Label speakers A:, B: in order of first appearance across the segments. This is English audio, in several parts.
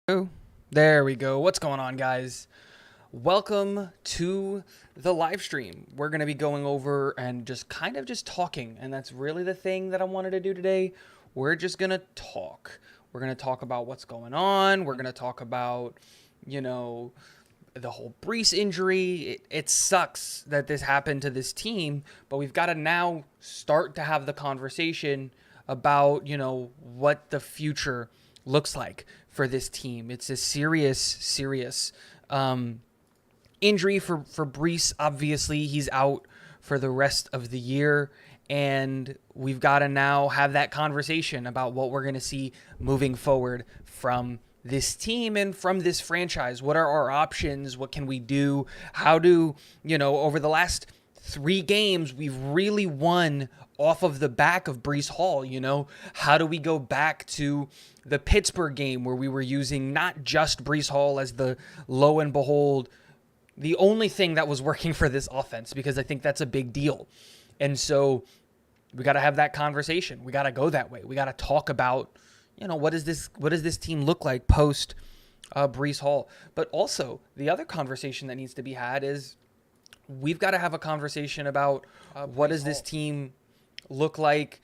A: Oh, there we go. What's going on, guys? Welcome to the live stream. We're going to be going over and just kind of just talking, and that's really the thing that I wanted to do today. We're just going to talk. We're going to talk about what's going on. We're going to talk about, you know, the whole Breece injury. It sucks that this happened to this team, but we've got to now start to have the conversation about, what the future looks like for this team. It's a serious injury for Breece. Obviously, he's out for the rest of the year, and we've got to now have that conversation about what we're going to see moving forward from this team and from this franchise. What are our options? What can we do? How do, over the last 3 games, we've really won off of the back of Breece Hall. How do we go back to the Pittsburgh game where we were using not just Breece Hall as the lo and behold, the only thing that was working for this offense, because I think that's a big deal. And so we got to have that conversation. We got to go that way. We got to talk about, what does this team look like post Breece Hall? But also the other conversation that needs to be had is we've got to have a conversation about what does this team look like,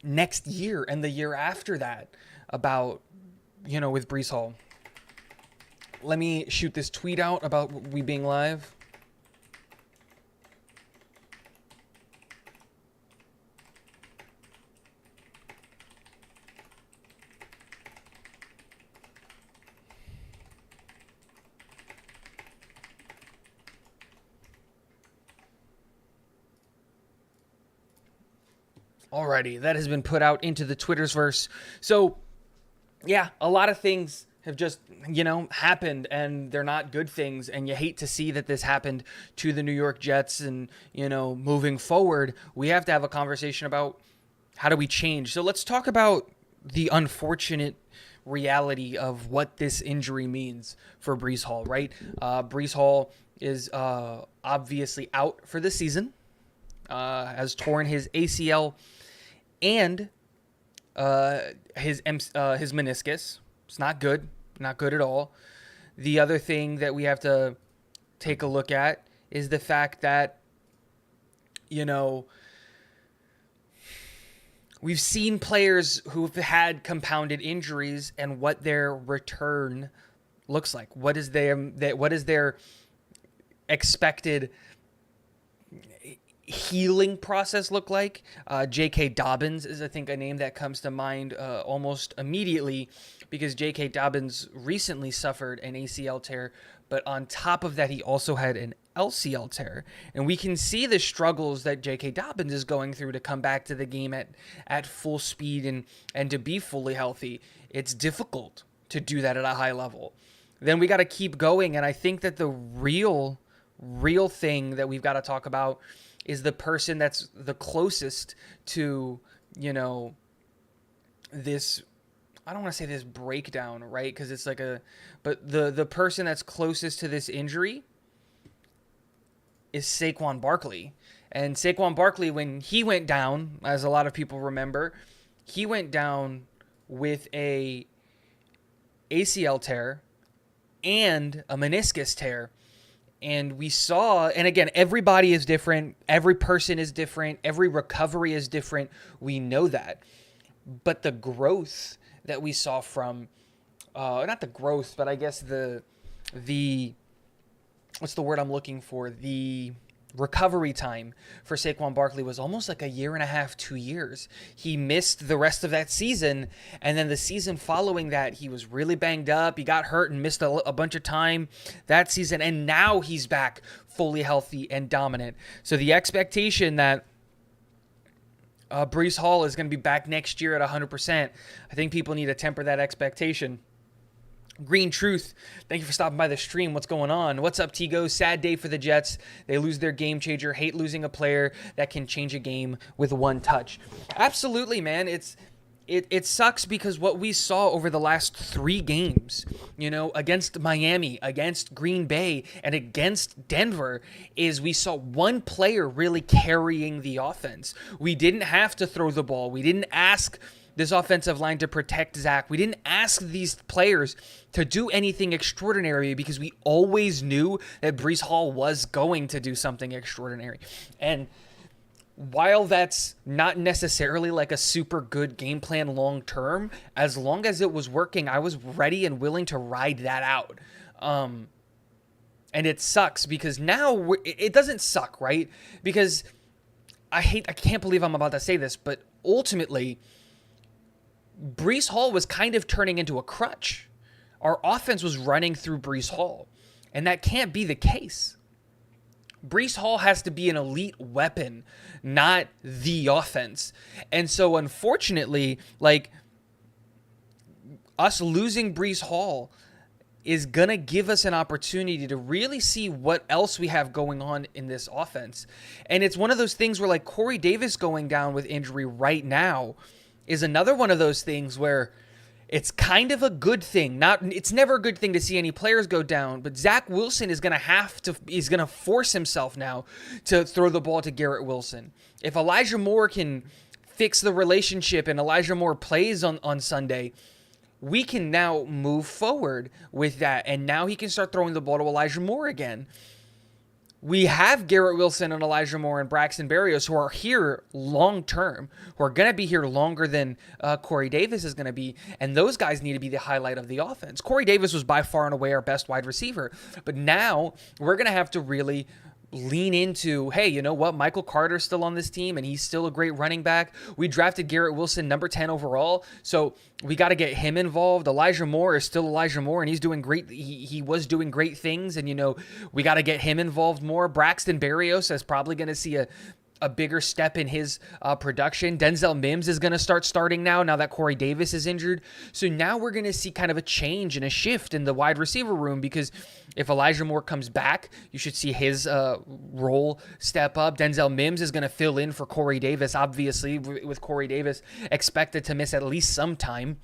A: next year and the year after that about, with Breece Hall. Let me shoot this tweet out about we being live. Alrighty, that has been put out into the Twitter's verse. So, yeah, a lot of things have just, happened, and they're not good things, and you hate to see that this happened to the New York Jets. And, moving forward, we have to have a conversation about how do we change. So let's talk about the unfortunate reality of what this injury means for Breece Hall, right? Breece Hall is obviously out for the season, has torn his ACL and his meniscus. It's not good at all. The other thing that we have to take a look at is the fact that, we've seen players who've had compounded injuries and what their return looks like. What is their expected healing process look like? J.K. Dobbins is, I think, a name that comes to mind almost immediately, because J.K. Dobbins recently suffered an ACL tear, but on top of that, he also had an LCL tear. And we can see the struggles that J.K. Dobbins is going through to come back to the game at full speed and to be fully healthy. It's difficult to do that at a high level. Then we got to keep going, and I think that the real thing that we've got to talk about is the person that's the closest to, this, I don't want to say this breakdown, right? Because it's like but the person that's closest to this injury is Saquon Barkley. And Saquon Barkley, when he went down, as a lot of people remember, he went down with a ACL tear and a meniscus tear. And we saw, and again, everybody is different. Every person is different. Every recovery is different. We know that. But the growth that we saw from, not the growth, but I guess the what's the word I'm looking for? The recovery time for Saquon Barkley was almost like a year and a half, 2 years. He missed the rest of that season, and then the season following that, he was really banged up. He got hurt and missed a bunch of time that season, and now he's back fully healthy and dominant. So the expectation that Breece Hall is going to be back next year at 100%, I think people need to temper that expectation. Green Truth, thank you for stopping by the stream. What's going on? What's up, Tigo? Sad day for the Jets. They lose their game changer. Hate losing a player that can change a game with one touch. Absolutely, man. It sucks because what we saw over the last 3 games, against Miami, against Green Bay, and against Denver, is we saw one player really carrying the offense. We didn't have to throw the ball. We didn't ask this offensive line to protect Zach. We didn't ask these players to do anything extraordinary because we always knew that Breece Hall was going to do something extraordinary. And while that's not necessarily like a super good game plan long term, as long as it was working, I was ready and willing to ride that out. And it sucks because now it doesn't suck, right? Because I can't believe I'm about to say this, but ultimately, Breece Hall was kind of turning into a crutch. Our offense was running through Breece Hall, and that can't be the case. Breece Hall has to be an elite weapon, not the offense. And so, unfortunately, like, us losing Breece Hall is going to give us an opportunity to really see what else we have going on in this offense. And it's one of those things where, like, Corey Davis going down with injury right now is another one of those things where it's kind of a good thing. It's never a good thing to see any players go down, but Zach Wilson is going to force himself now to throw the ball to Garrett Wilson. If Elijah Moore can fix the relationship and Elijah Moore plays on Sunday, we can now move forward with that. And now he can start throwing the ball to Elijah Moore again. We have Garrett Wilson and Elijah Moore and Braxton Berrios who are here long-term, who are going to be here longer than Corey Davis is going to be, and those guys need to be the highlight of the offense. Corey Davis was by far and away our best wide receiver, but now we're going to have to really lean into, hey, you know what? Michael Carter's still on this team, and he's still a great running back. We drafted Garrett Wilson number 10 overall, so we got to get him involved. Elijah Moore is still Elijah Moore, and he's doing great. He was doing great things, and, you know, we got to get him involved more. Braxton Berrios is probably going to see a bigger step in his production. Denzel Mims is going to start starting now that Corey Davis is injured. So now we're going to see kind of a change and a shift in the wide receiver room, because if Elijah Moore comes back, you should see his role step up. Denzel Mims is going to fill in for Corey Davis, obviously, with Corey Davis expected to miss at least some time.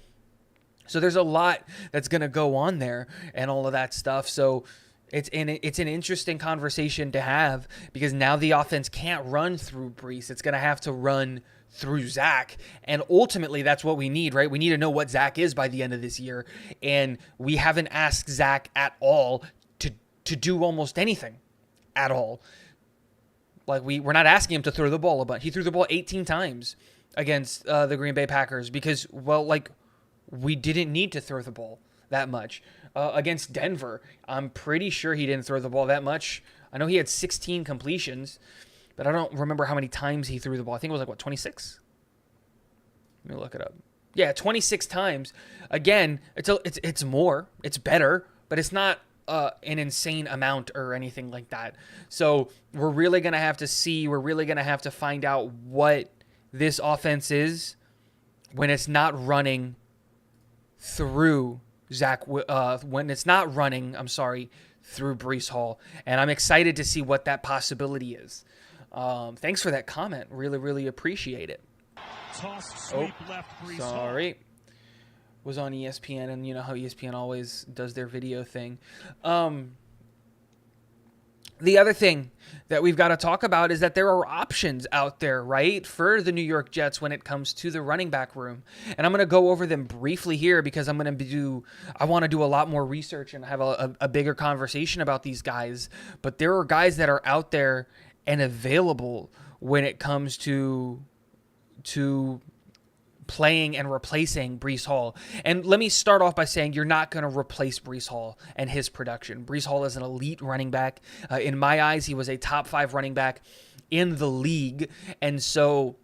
A: So there's a lot that's going to go on there and all of that stuff. So it's an interesting conversation to have, because now the offense can't run through Breece. It's going to have to run through Zach. And ultimately, that's what we need, right? We need to know what Zach is by the end of this year. And we haven't asked Zach at all to do almost anything at all. Like, we're not asking him to throw the ball a bunch. He threw the ball 18 times against the Green Bay Packers because, well, like, we didn't need to throw the ball that much. Against Denver, I'm pretty sure he didn't throw the ball that much. I know he had 16 completions, but I don't remember how many times he threw the ball. I think it was like, 26? Let me look it up. Yeah, 26 times. Again, it's more. It's better, but it's not an insane amount or anything like that. So we're really going to have to see. We're really going to have to find out what this offense is when it's not running through Zach, when it's not running, through Breece Hall. And I'm excited to see what that possibility is. Thanks for that comment. Really, really appreciate it. Sorry. Was on ESPN, and you know how ESPN always does their video thing. The other thing that we've got to talk about is that there are options out there, right, for the New York Jets when it comes to the running back room. And I'm going to go over them briefly here because I want to do a lot more research and have a bigger conversation about these guys. But there are guys that are out there and available when it comes to playing and replacing Breece Hall. And let me start off by saying you're not going to replace Breece Hall and his production. Breece Hall is an elite running back. In my eyes, he was a top 5 running back in the league. And so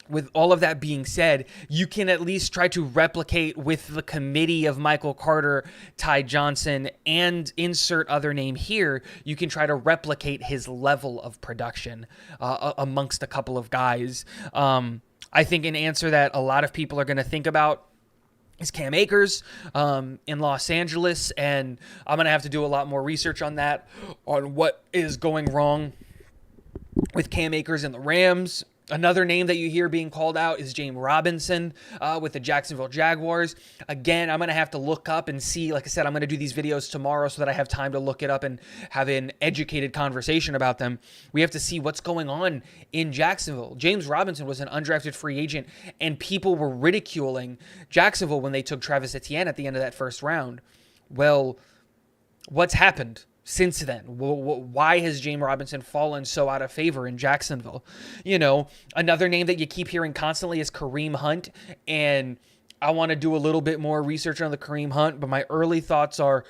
A: with all of that being said, you can at least try to replicate with the committee of Michael Carter, Ty Johnson, and insert other name here. You can try to replicate his level of production amongst a couple of guys. I think an answer that a lot of people are going to think about is Cam Akers in Los Angeles, and I'm going to have to do a lot more research on that, on what is going wrong with Cam Akers and the Rams. Another name that you hear being called out is James Robinson with the Jacksonville Jaguars. Again, I'm going to have to look up and see. Like I said, I'm going to do these videos tomorrow so that I have time to look it up and have an educated conversation about them. We have to see what's going on in Jacksonville. James Robinson was an undrafted free agent, and people were ridiculing Jacksonville when they took Travis Etienne at the end of that first round. Well, what's happened since then? Why has James Robinson fallen so out of favor in Jacksonville? Another name that you keep hearing constantly is Kareem Hunt, and I want to do a little bit more research on the Kareem Hunt, but my early thoughts are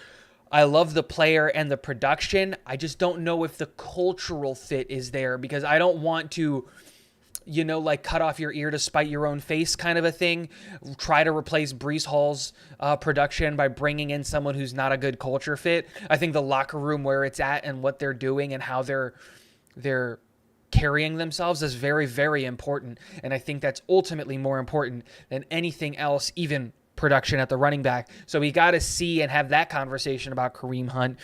A: I love the player and the production. I just don't know if the cultural fit is there, because I don't want to cut off your ear to spite your own face kind of a thing. Try to replace Breece Hall's production by bringing in someone who's not a good culture fit. I think the locker room where it's at and what they're doing and how they're carrying themselves is very, very important. And I think that's ultimately more important than anything else, even production at the running back. So we got to see and have that conversation about Kareem Hunt.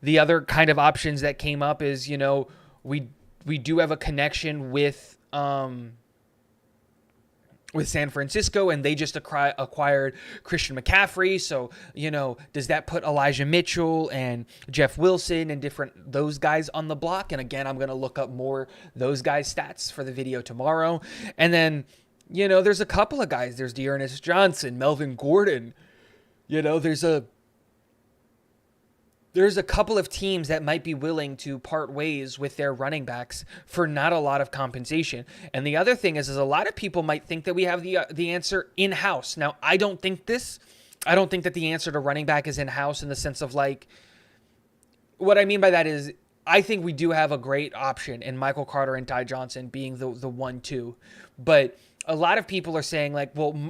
A: The other kind of options that came up is, we do have a connection with San Francisco, and they just acquired Christian McCaffrey. So, does that put Elijah Mitchell and Jeff Wilson and those guys on the block? And again, I'm going to look up more those guys' stats for the video tomorrow. And then, there's a couple of guys. There's Dearness Johnson, Melvin Gordon. There's a couple of teams that might be willing to part ways with their running backs for not a lot of compensation. And the other thing is a lot of people might think that we have the answer in-house. Now, I don't think that the answer to running back is in-house in the sense of what I mean by that is I think we do have a great option in Michael Carter and Ty Johnson being the 1-2. But a lot of people are saying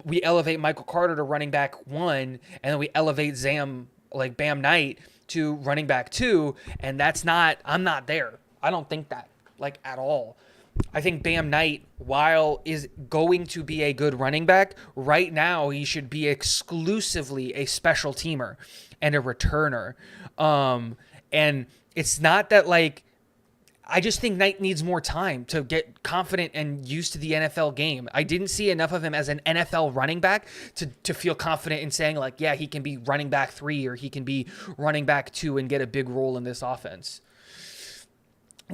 A: we elevate Michael Carter to running back 1 and then we elevate Bam Knight to running back 2, and I'm not there. I don't think that, at all. I think Bam Knight, while is going to be a good running back, right now he should be exclusively a special teamer and a returner. And it's not that I just think Knight needs more time to get confident and used to the NFL game. I didn't see enough of him as an NFL running back to feel confident in saying he can be running back 3 or he can be running back 2 and get a big role in this offense.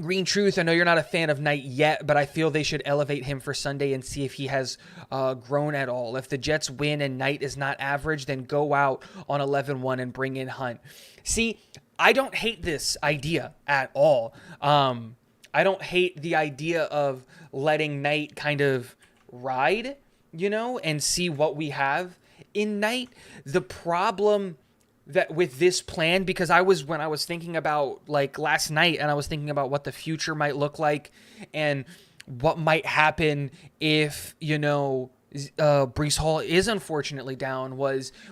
A: Green Truth, I know you're not a fan of Knight yet, but I feel they should elevate him for Sunday and see if he has grown at all. If the Jets win and Knight is not average, then go out on 11-1 and bring in Hunt. See, I don't hate this idea at all. I don't hate the idea of letting Knight kind of ride, and see what we have in Knight. The problem that with this plan, because when I was thinking about last night and I was thinking about what the future might look like and what might happen if, Breece Hall is unfortunately down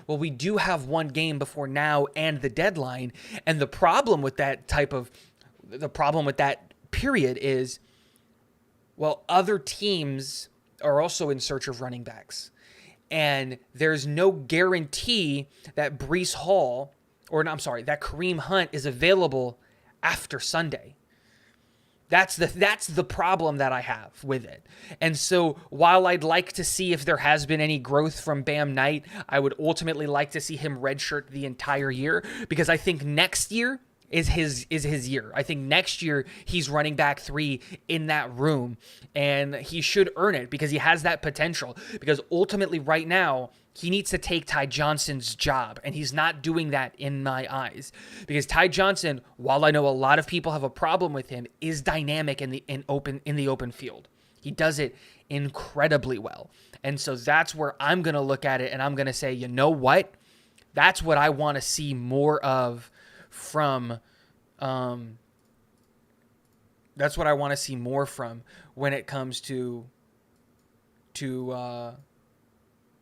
A: we do have one game before now and the deadline. And the problem with that period is, other teams are also in search of running backs. And there's no guarantee that that Kareem Hunt is available after Sunday. That's the problem that I have with it. And so while I'd like to see if there has been any growth from Bam Knight, I would ultimately like to see him redshirt the entire year, because I think next year is his year. I think next year he's running back 3 in that room, and he should earn it because he has that potential. Because ultimately right now, he needs to take Ty Johnson's job, and he's not doing that in my eyes. Because Ty Johnson, while I know a lot of people have a problem with him, is dynamic in the open field. He does it incredibly well. And so that's where I'm going to look at it, and I'm going to say, you know what? That's what I want to see more of from that's what I want to see more from when it comes to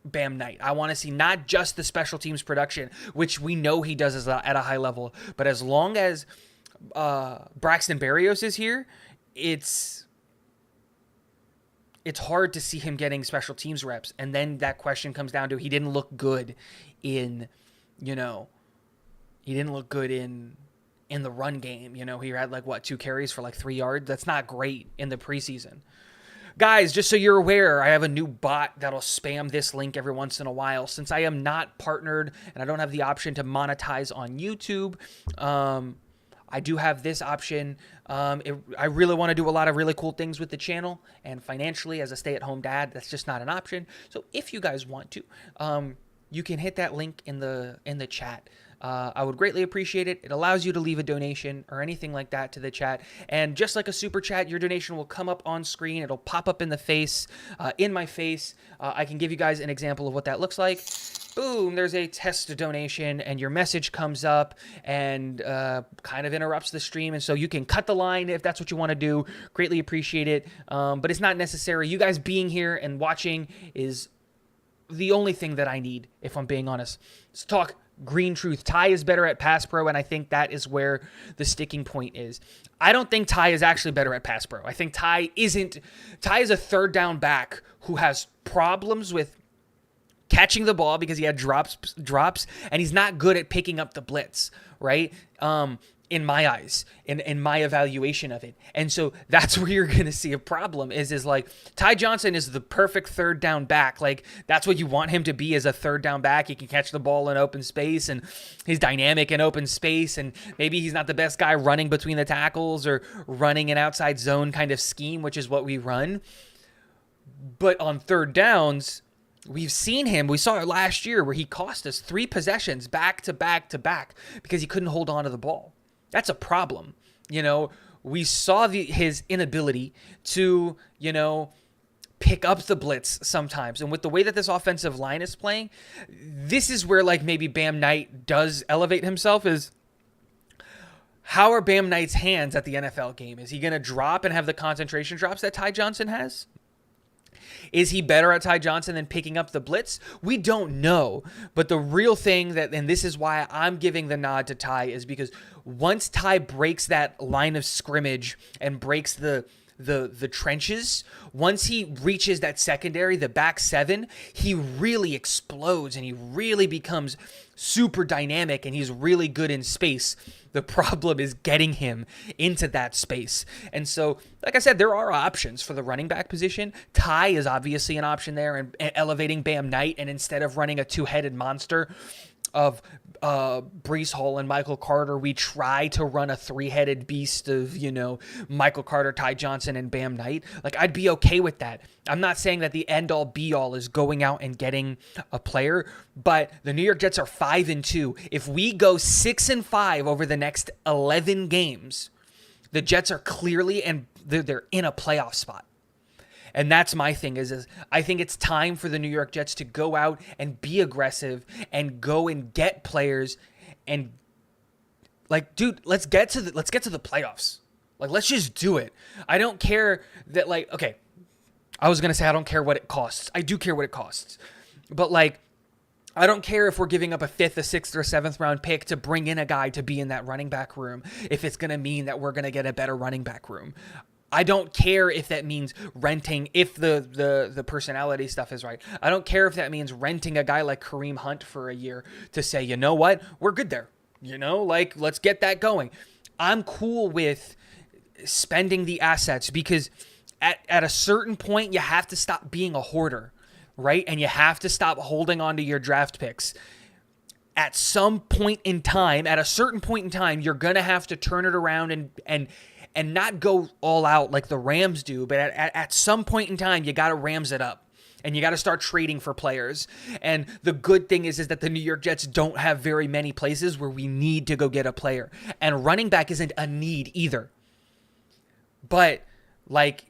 A: Bam Knight. I want to see not just the special teams production, which we know he does at a high level, but as long as Braxton Berrios is here, it's hard to see him getting special teams reps. And then that question comes down to, he didn't look good in in the run game. You know, he had like, what, 2 carries for like 3 yards? That's not great in the preseason. Guys, just so you're aware, I have a new bot that'll spam this link every once in a while. Since I am not partnered and I don't have the option to monetize on YouTube, I do have this option. I really want to do a lot of really cool things with the channel, and financially, as a stay-at-home dad, that's just not an option. So if you guys want to, you can hit that link in the chat. I would greatly appreciate it. It allows you to leave a donation or anything like that to the chat. And just like a super chat, your donation will come up on screen. It'll pop up in the face, in my face. I can give you guys an example of what that looks like. Boom, there's a test donation, and your message comes up and kind of interrupts the stream. And so you can cut the line if that's what you want to do. Greatly appreciate it. But it's not necessary. You guys being here and watching is the only thing that I need, if I'm being honest. Let's talk green truth. Ty is better at pass pro, and I think that is where the sticking point is. I don't think Ty is actually better at pass pro. I think Ty isn't. Ty is a third down back who has problems with catching the ball because he had drops, and he's not good at picking up the blitz, right? In my eyes, in my evaluation of it. And so that's where you're going to see a problem is like Ty Johnson is the perfect third down back. Like that's what you want him to be as a third down back. He can catch the ball in open space, and he's dynamic in open space. And maybe he's not the best guy running between the tackles or running an outside zone kind of scheme, which is what we run. But on third downs, we've seen him. We saw it last year where he cost us 3 possessions back to back to back because he couldn't hold on to the ball. That's a problem. You know, we saw his inability to, you know, pick up the blitz sometimes. And with the way that this offensive line is playing, this is where like maybe Bam Knight does elevate himself is how are Bam Knight's hands at the NFL game? Is he going to drop and have the concentration drops that Ty Johnson has? Is he better at Ty Johnson than picking up the blitz? We don't know. But the real thing and this is why I'm giving the nod to Ty, is because once Ty breaks that line of scrimmage and breaks the trenches, once he reaches that secondary, the back 7, he really explodes and he really becomes super dynamic and he's really good in space. The problem is getting him into that space. And so, like I said, there are options for the running back position. Ty is obviously an option there, and elevating Bam Knight, and instead of running a 2-headed monster of Breece Hall and Michael Carter, we try to run a 3-headed beast of, you know, Michael Carter, Ty Johnson, and Bam Knight. Like, I'd be okay with that. I'm not saying that the end-all be-all is going out and getting a player, but the New York Jets are 5-2. If we go 6-5 over the next 11 games, the Jets are clearly, and they're in a playoff spot. And that's my thing is I think it's time for the New York Jets to go out and be aggressive and go and get players and like, dude, let's get to the playoffs. Like, let's just do it. I don't care that, like, okay, I was going to say I don't care what it costs. I do care what it costs. But like, I don't care if we're giving up a 5th, a 6th, or 7th round pick to bring in a guy to be in that running back room if it's going to mean that we're going to get a better running back room. I don't care if that means renting, if the personality stuff is right. I don't care if that means renting a guy like Kareem Hunt for a year to say, you know what, we're good there. You know, like, let's get that going. I'm cool with spending the assets because at a certain point, you have to stop being a hoarder, right? And you have to stop holding on to your draft picks. At some point in time, at a certain point in time, you're going to have to turn it around and not go all out like the Rams do, but at some point in time, you got to Rams it up. And you got to start trading for players. And the good thing is that the New York Jets don't have very many places where we need to go get a player. And running back isn't a need either. But, like,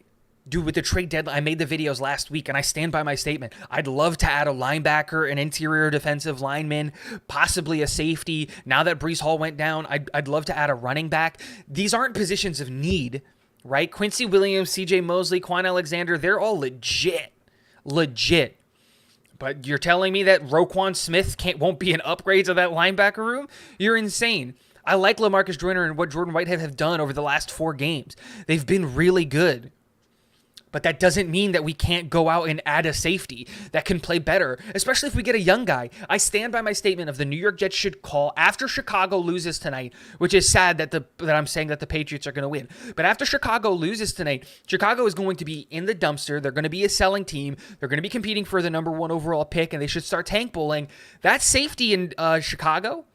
A: dude, with the trade deadline, I made the videos last week, and I stand by my statement. I'd love to add a linebacker, an interior defensive lineman, possibly a safety. Now that Breece Hall went down, I'd love to add a running back. These aren't positions of need, right? Quincy Williams, CJ Mosley, Quan Alexander, they're all legit. But you're telling me that Roquan Smith won't be an upgrade to that linebacker room? You're insane. I like LaMarcus Joyner and what Jordan Whitehead have done over the last 4 games. They've been really good. But that doesn't mean that we can't go out and add a safety that can play better, especially if we get a young guy. I stand by my statement of the New York Jets should call after Chicago loses tonight, which is sad that I'm saying that the Patriots are going to win. But after Chicago loses tonight, Chicago is going to be in the dumpster. They're going to be a selling team. They're going to be competing for the number 1 overall pick, and they should start tank bowling. That safety in Chicago,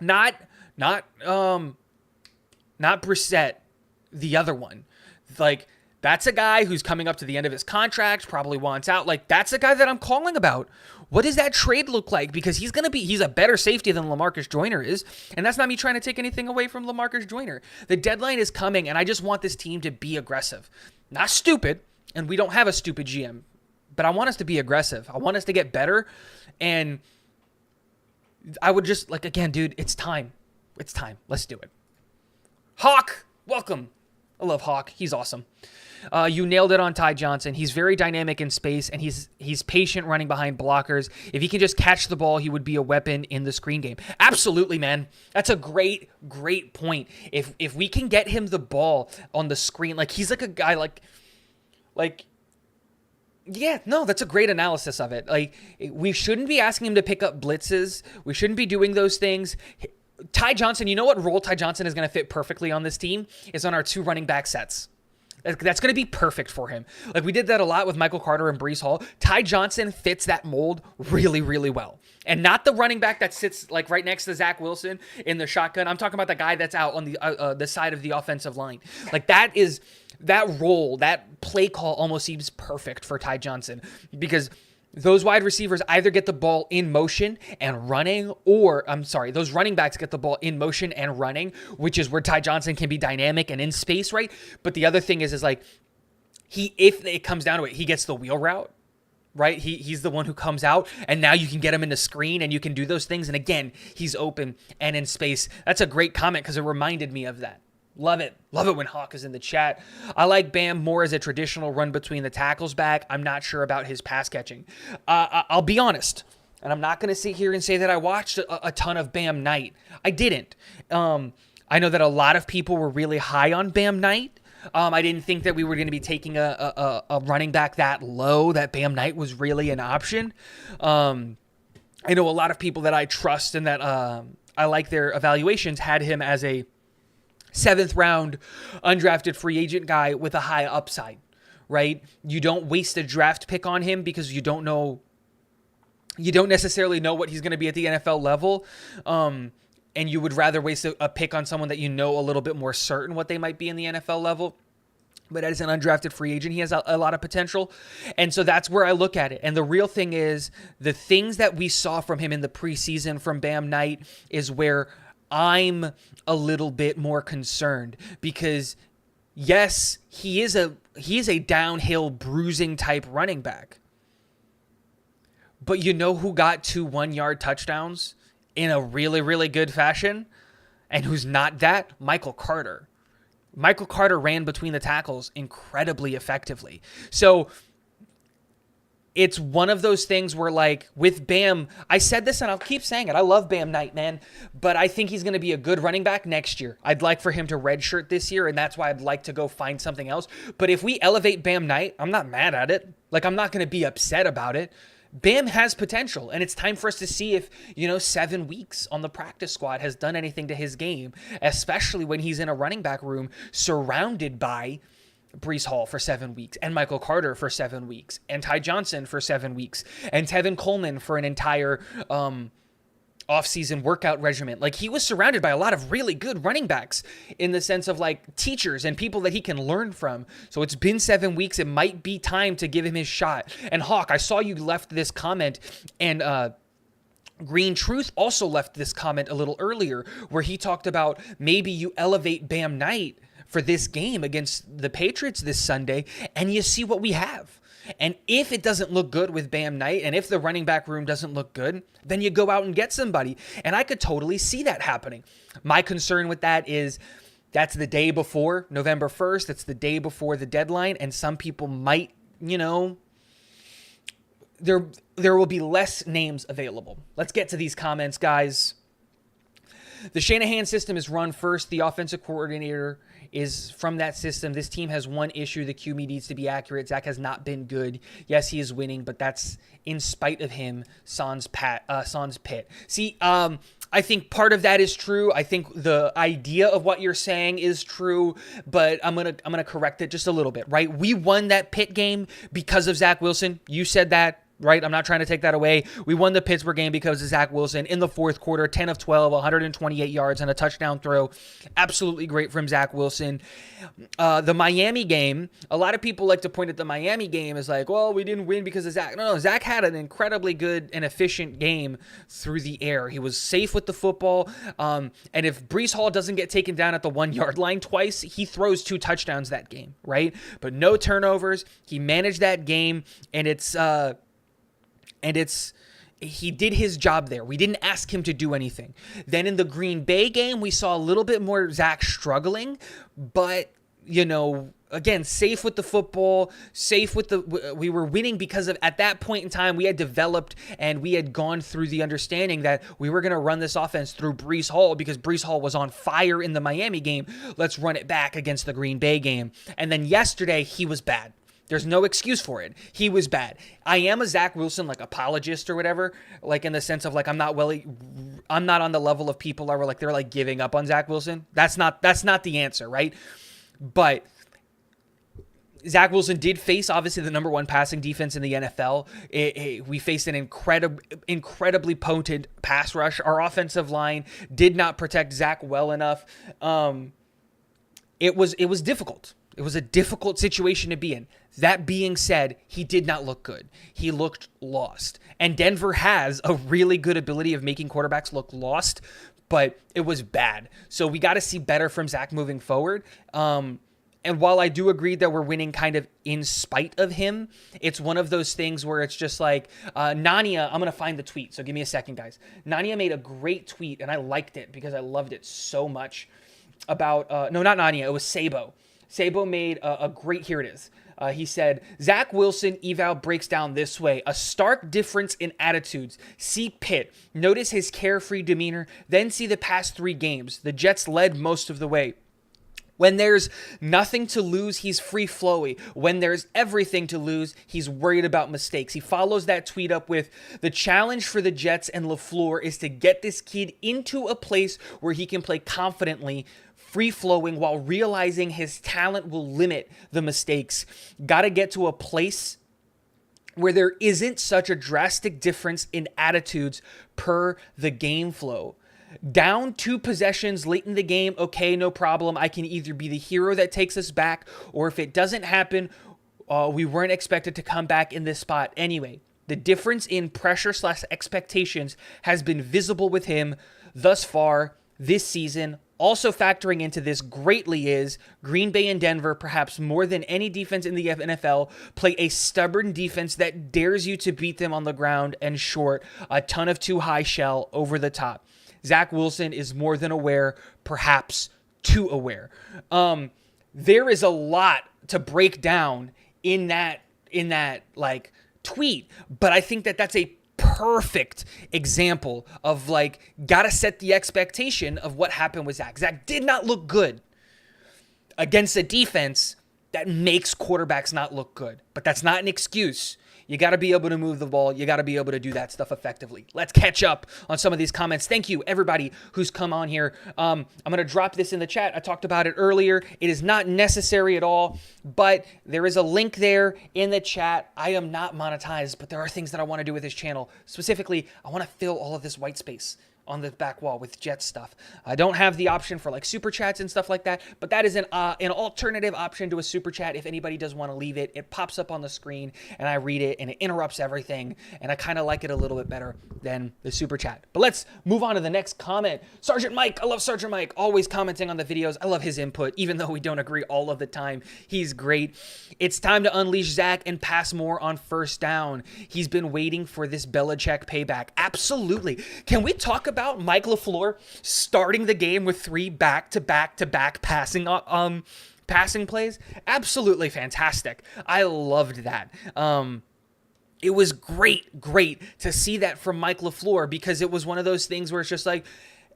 A: not Brissett, the other one, like. That's a guy who's coming up to the end of his contract, probably wants out. Like, that's a guy that I'm calling about. What does that trade look like? Because he's a better safety than LaMarcus Joyner is. And that's not me trying to take anything away from LaMarcus Joyner. The deadline is coming, and I just want this team to be aggressive. Not stupid, and we don't have a stupid GM. But I want us to be aggressive. I want us to get better. And I would just, like, again, dude, it's time. It's time. Let's do it. Hawk, welcome. I love Hawk. He's awesome. You nailed it on Ty Johnson. He's very dynamic in space, and he's patient running behind blockers. If he can just catch the ball, he would be a weapon in the screen game. Absolutely, man. That's a great point. If we can get him the ball on the screen, like he's like a guy yeah, no, that's a great analysis of it. Like, we shouldn't be asking him to pick up blitzes. We shouldn't be doing those things. Ty Johnson, you know what role Ty Johnson is going to fit perfectly on this team? Is on our 2 running back sets. That's going to be perfect for him. Like, we did that a lot with Michael Carter and Breece Hall. Ty Johnson fits that mold really, really well. And not the running back that sits like right next to Zach Wilson in the shotgun. I'm talking about the guy that's out on the side of the offensive line. Like, that role, that play call almost seems perfect for Ty Johnson, because those wide receivers either get the ball in motion and running, those running backs get the ball in motion and running, which is where Ty Johnson can be dynamic and in space, right? But the other thing is like, if it comes down to it, he gets the wheel route, right? He's the one who comes out, and now you can get him in the screen and you can do those things. And again, he's open and in space. That's a great comment because it reminded me of that. Love it. Love it when Hawk is in the chat. I like Bam more as a traditional run between the tackles back. I'm not sure about his pass catching. I'll be honest, and I'm not going to sit here and say that I watched a ton of Bam Knight. I didn't. I know that a lot of people were really high on Bam Knight. I didn't think that we were going to be taking a running back that low, that Bam Knight was really an option. I know a lot of people that I trust and that I like their evaluations had him as a 7th round undrafted free agent guy with a high upside, right? You don't waste a draft pick on him because you don't necessarily know what he's going to be at the NFL level. And you would rather waste a pick on someone that you know a little bit more certain what they might be in the NFL level. But as an undrafted free agent, he has a lot of potential. And so that's where I look at it. And the real thing is, the things that we saw from him in the preseason from Bam Knight is where I'm a little bit more concerned, because yes, he is a downhill bruising type running back. But you know who got 2 1-yard touchdowns in a really, really good fashion and who's not that? Michael Carter. Michael Carter ran between the tackles incredibly effectively. So it's one of those things where, like, with Bam, I said this and I'll keep saying it. I love Bam Knight, man, but I think he's going to be a good running back next year. I'd like for him to redshirt this year, and that's why I'd like to go find something else. But if we elevate Bam Knight, I'm not mad at it. Like, I'm not going to be upset about it. Bam has potential, and it's time for us to see if, 7 weeks on the practice squad has done anything to his game, especially when he's in a running back room surrounded by Breece Hall for 7 weeks, and Michael Carter for 7 weeks, and Ty Johnson for 7 weeks, and Tevin Coleman for an entire off-season workout regimen. Like, he was surrounded by a lot of really good running backs in the sense of, like, teachers and people that he can learn from. So it's been 7 weeks. It might be time to give him his shot. And Hawk, I saw you left this comment, and Green Truth also left this comment a little earlier where he talked about maybe you elevate Bam Knight for this game against the Patriots this Sunday, and you see what we have. And if it doesn't look good with Bam Knight, and if the running back room doesn't look good, then you go out and get somebody. And I could totally see that happening. My concern with that is that's the day before November 1st. It's the day before the deadline, and some people might, there will be less names available. Let's get to these comments, guys. The Shanahan system is run first. The offensive coordinator is from that system. This team has one issue. The QB needs to be accurate. Zach has not been good. Yes, he is winning, but that's in spite of him, sans Pitt. See, I think part of that is true. I think the idea of what you're saying is true, but I'm gonna correct it just a little bit, right? We won that Pitt game because of Zach Wilson. You said that, right? I'm not trying to take that away. We won the Pittsburgh game because of Zach Wilson in the fourth quarter, 10 of 12, 128 yards and a touchdown throw. Absolutely great from Zach Wilson. The Miami game, a lot of people like to point at the Miami game as like, well, we didn't win because of Zach. No, Zach had an incredibly good and efficient game through the air. He was safe with the football. And if Breece Hall doesn't get taken down at the 1 yard line twice, he throws 2 touchdowns that game, right? But no turnovers. He managed that game, and he did his job there. We didn't ask him to do anything. Then in the Green Bay game, we saw a little bit more Zach struggling, but, again, safe with the football, we were winning because of, at that point in time, we had developed and we had gone through the understanding that we were going to run this offense through Breece Hall because Breece Hall was on fire in the Miami game. Let's run it back against the Green Bay game. And then yesterday, he was bad. There's no excuse for it. He was bad. I am a Zach Wilson apologist or whatever, in the sense of I'm not on the level of people are they're giving up on Zach Wilson. That's not the answer, right? But Zach Wilson did face obviously the number 1 passing defense in the NFL. We faced an incredibly potent pass rush. Our offensive line did not protect Zach well enough. It was difficult. It was a difficult situation to be in. That being said, he did not look good. He looked lost. And Denver has a really good ability of making quarterbacks look lost, but it was bad. So we got to see better from Zach moving forward. And while I do agree that we're winning kind of in spite of him, it's one of those things where it's just Nania, I'm going to find the tweet. So give me a second, guys. Nania made a great tweet, and I liked it because I loved it so much about, no, not Nania, it was Sabo. Sabo made a great, here it is. He said, Zach Wilson eval breaks down this way. A stark difference in attitudes. See Pitt. Notice his carefree demeanor. Then see the past 3 games. The Jets led most of the way. When there's nothing to lose, he's free-flowy. When there's everything to lose, he's worried about mistakes. He follows that tweet up with, the challenge for the Jets and LaFleur is to get this kid into a place where he can play confidently, free-flowing, while realizing his talent will limit the mistakes. Got to get to a place where there isn't such a drastic difference in attitudes per the game flow. Down 2 possessions late in the game, okay, no problem. I can either be the hero that takes us back, or if it doesn't happen, we weren't expected to come back in this spot anyway. The difference in pressure/expectations has been visible with him thus far this season. Also factoring into this greatly is Green Bay and Denver, perhaps more than any defense in the NFL, play a stubborn defense that dares you to beat them on the ground and short, a ton of too high shell over the top. Zach Wilson is more than aware, perhaps too aware. There is a lot to break down in that tweet, but I think that's a perfect example of gotta set the expectation of what happened with Zach. Zach did not look good against a defense that makes quarterbacks not look good, but that's not an excuse. You got to be able to move the ball. You got to be able to do that stuff effectively. Let's catch up on some of these comments. Thank you, everybody who's come on here. I'm going to drop this in the chat. I talked about it earlier. It is not necessary at all, but there is a link there in the chat. I am not monetized, but there are things that I want to do with this channel. Specifically, I want to fill all of this white space on the back wall with Jet stuff. I don't have the option for super chats and stuff like that, but that is an alternative option to a super chat. If anybody does want to leave it, it pops up on the screen and I read it and it interrupts everything, and I kind of like it a little bit better than the super chat. But let's move on to the next comment. Sergeant Mike, I love Sergeant Mike, always commenting on the videos. I love his input, even though we don't agree all of the time. He's great. It's time to unleash Zach and pass more on first down. He's been waiting for this Belichick payback. Absolutely. Can we talk about Mike LaFleur starting the game with 3 back-to-back passing plays? Absolutely fantastic. I loved that. It was great to see that from Mike LaFleur, because it was one of those things where it's just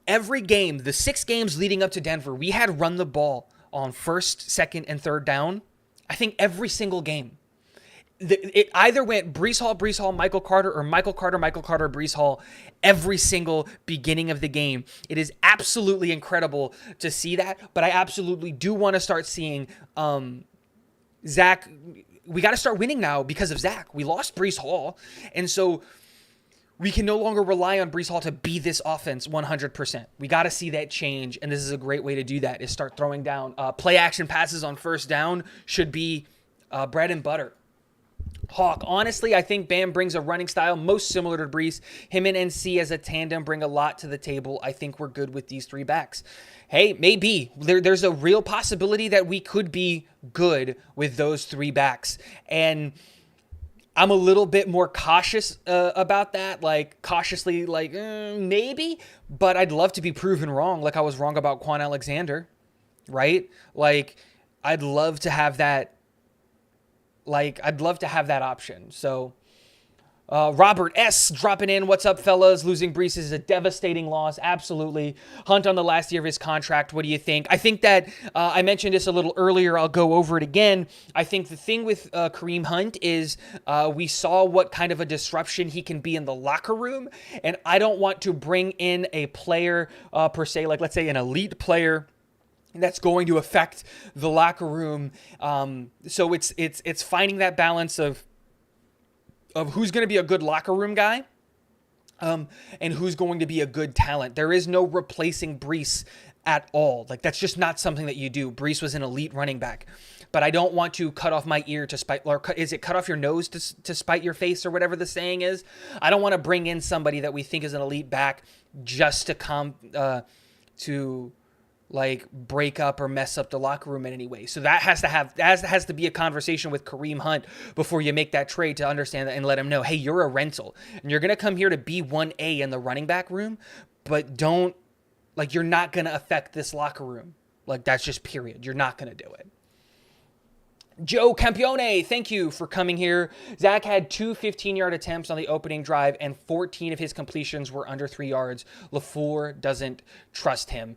A: Every game, the 6 games leading up to Denver, we had run the ball on first, second, and third down. I think every single game. It either went Breece Hall, Michael Carter, or Michael Carter, Breece Hall every single beginning of the game. It is absolutely incredible to see that, but I absolutely do want to start seeing Zach. We got to start winning now because of Zach. We lost Breece Hall, and so we can no longer rely on Breece Hall to be this offense 100%. We got to see that change, and this is a great way to do that, is start throwing down. Play action passes on first down should be bread and butter. Hawk, honestly, I think Bam brings a running style most similar to Breece. Him and NC as a tandem bring a lot to the table. I think we're good with these 3 backs. Hey, maybe. There's a real possibility that we could be good with those 3 backs. And I'm a little bit more cautious about that, like cautiously like maybe, but I'd love to be proven wrong like I was wrong about Quan Alexander, right? Like I'd love to have that. I'd love to have that option. So, Robert S. dropping in. What's up, fellas? Losing Breece is a devastating loss. Absolutely. Hunt on the last year of his contract. What do you think? I think that I mentioned this a little earlier. I'll go over it again. I think the thing with Kareem Hunt is we saw what kind of a disruption he can be in the locker room. And I don't want to bring in a player per se, like let's say an elite player that's going to affect the locker room. So it's finding that balance of who's going to be a good locker room guy and who's going to be a good talent. There is no replacing Breece at all. Like that's just not something that you do. Breece was an elite running back, but I don't want to cut off my ear to spite, or is it cut off your nose to spite your face or whatever the saying is? I don't want to bring in somebody that we think is an elite back just to like break up or mess up the locker room in any way. So that has to be a conversation with Kareem Hunt before you make that trade to understand that and let him know, hey, you're a rental and you're going to come here to be 1A in the running back room, but you're not going to affect this locker room. Like that's just period. You're not going to do it. Joe Campione, thank you for coming here. Zach had 2 15-yard attempts on the opening drive, and 14 of his completions were under 3 yards. LaFleur doesn't trust him.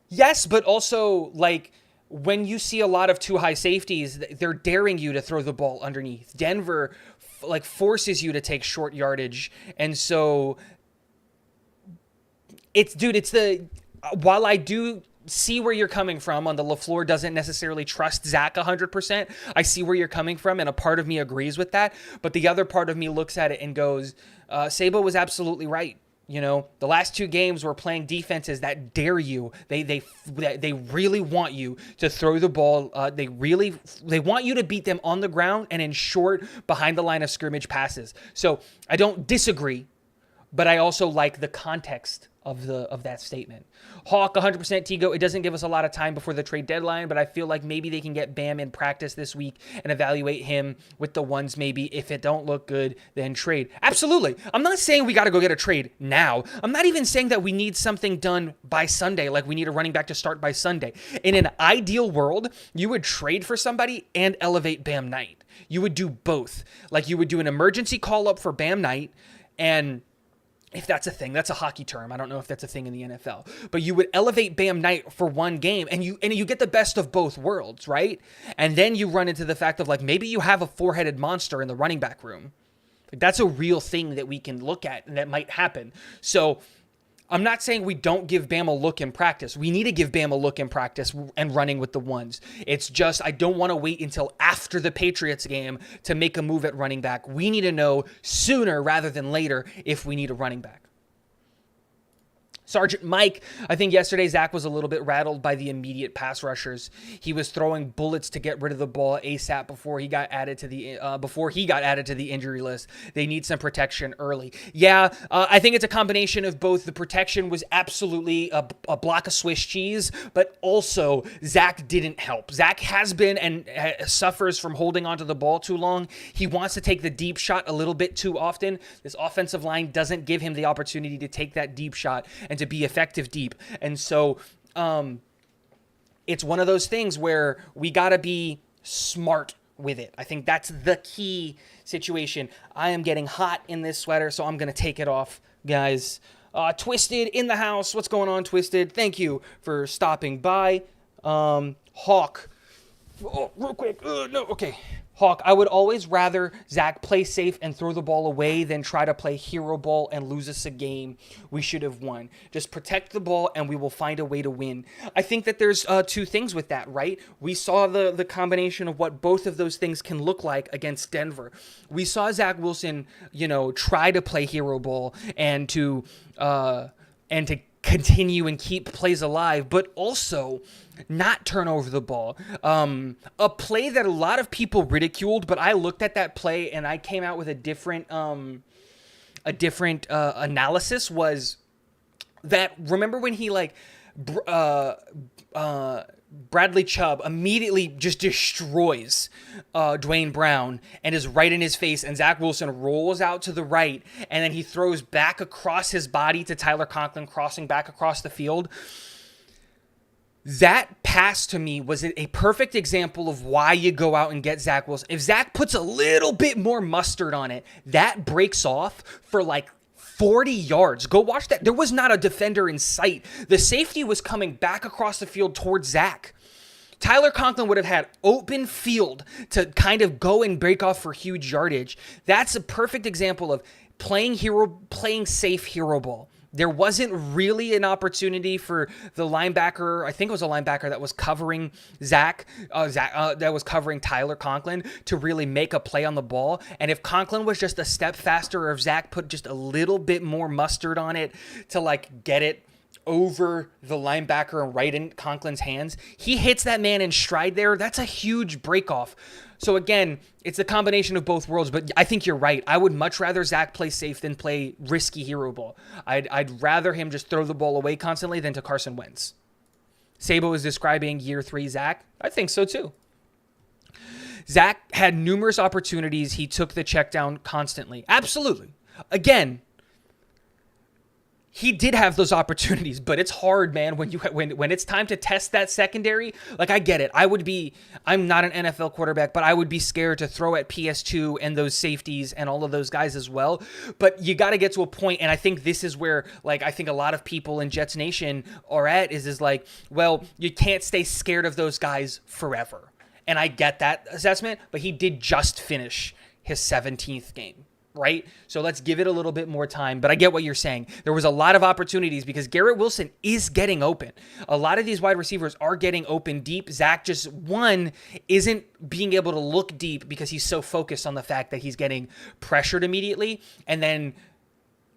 A: Yes, but also, like, when you see a lot of too high safeties, they're daring you to throw the ball underneath. Denver, forces you to take short yardage. And so, while I do see where you're coming from on the LaFleur doesn't necessarily trust Zach 100%. I see where you're coming from, and a part of me agrees with that. But the other part of me looks at it and goes, Sabo was absolutely right. You know, the last 2 games we're playing defenses that dare you. They really want you to throw the ball. They want you to beat them on the ground and in short behind the line of scrimmage passes. So I don't disagree, but I also like the context of that statement. Hawk, 100% Tigo. It doesn't give us a lot of time before the trade deadline, but I feel like maybe they can get Bam in practice this week and evaluate him with the ones maybe. If it don't look good, then trade. Absolutely. I'm not saying we got to go get a trade now. I'm not even saying that we need something done by Sunday, like we need a running back to start by Sunday. In an ideal world, you would trade for somebody and elevate Bam Knight. You would do both. Like you would do an emergency call up for Bam Knight, and if that's a thing, that's a hockey term. I don't know if that's a thing in the NFL. But you would elevate Bam Knight for one game, and you get the best of both worlds, right? And then you run into the fact of, like, maybe you have a 4-headed monster in the running back room. Like, that's a real thing that we can look at, and that might happen. So I'm not saying we don't give Bam a look in practice. We need to give Bam a look in practice and running with the ones. It's just I don't want to wait until after the Patriots game to make a move at running back. We need to know sooner rather than later if we need a running back. Sergeant Mike, I think yesterday Zach was a little bit rattled by the immediate pass rushers. He was throwing bullets to get rid of the ball ASAP before he got added to the injury list. They need some protection early. Yeah, I think it's a combination of both. The protection was absolutely a block of Swiss cheese, but also Zach didn't help. Zach has been and suffers from holding onto the ball too long. He wants to take the deep shot a little bit too often. This offensive line doesn't give him the opportunity to take that deep shot and to be effective deep. And so it's one of those things where we got to be smart with it. I think that's the key situation. I am getting hot in this sweater, so I'm going to take it off, guys. Twisted in the house. What's going on, Twisted? Thank you for stopping by. Hawk. Oh, real quick. No, okay. Hawk, I would always rather Zach play safe and throw the ball away than try to play hero ball and lose us a game we should have won. Just protect the ball and we will find a way to win. I think that there's two things with that, right? We saw the combination of what both of those things can look like against Denver. We saw Zach Wilson, try to play hero ball and to continue and keep plays alive, but also not turn over the ball. A play that a lot of people ridiculed, but I looked at that play and I came out with a different analysis was that, remember when he Bradley Chubb immediately just destroys Dwayne Brown and is right in his face, and Zach Wilson rolls out to the right, and then he throws back across his body to Tyler Conklin, crossing back across the field. That pass to me was a perfect example of why you go out and get Zach Wilson. If Zach puts a little bit more mustard on it, that breaks off for 40 yards. Go watch that. There was not a defender in sight. The safety was coming back across the field towards Zach. Tyler Conklin would have had open field to kind of go and break off for huge yardage. That's a perfect example of playing safe hero ball. There wasn't really an opportunity for the linebacker. I think it was a linebacker that was covering Zach, that was covering Tyler Conklin to really make a play on the ball. And if Conklin was just a step faster, or if Zach put just a little bit more mustard on it to get it over the linebacker and right in Conklin's hands, he hits that man in stride there. That's a huge break off. So again, it's a combination of both worlds, but I think you're right. I would much rather Zach play safe than play risky hero ball. I'd rather him just throw the ball away constantly than to Carson Wentz. Sabo is describing year 3 Zach. I think so too. Zach had numerous opportunities. He took the check down constantly. Absolutely. Again, he did have those opportunities, but it's hard, man, when it's time to test that secondary. I get it. I'm not an NFL quarterback, but I would be scared to throw at PS2 and those safeties and all of those guys as well. But you got to get to a point, and I think this is where, I think a lot of people in Jets Nation are at is well, you can't stay scared of those guys forever. And I get that assessment, but he did just finish his 17th game. Right? So let's give it a little bit more time. But I get what you're saying. There was a lot of opportunities because Garrett Wilson is getting open. A lot of these wide receivers are getting open deep. Zach isn't being able to look deep because he's so focused on the fact that he's getting pressured immediately. And then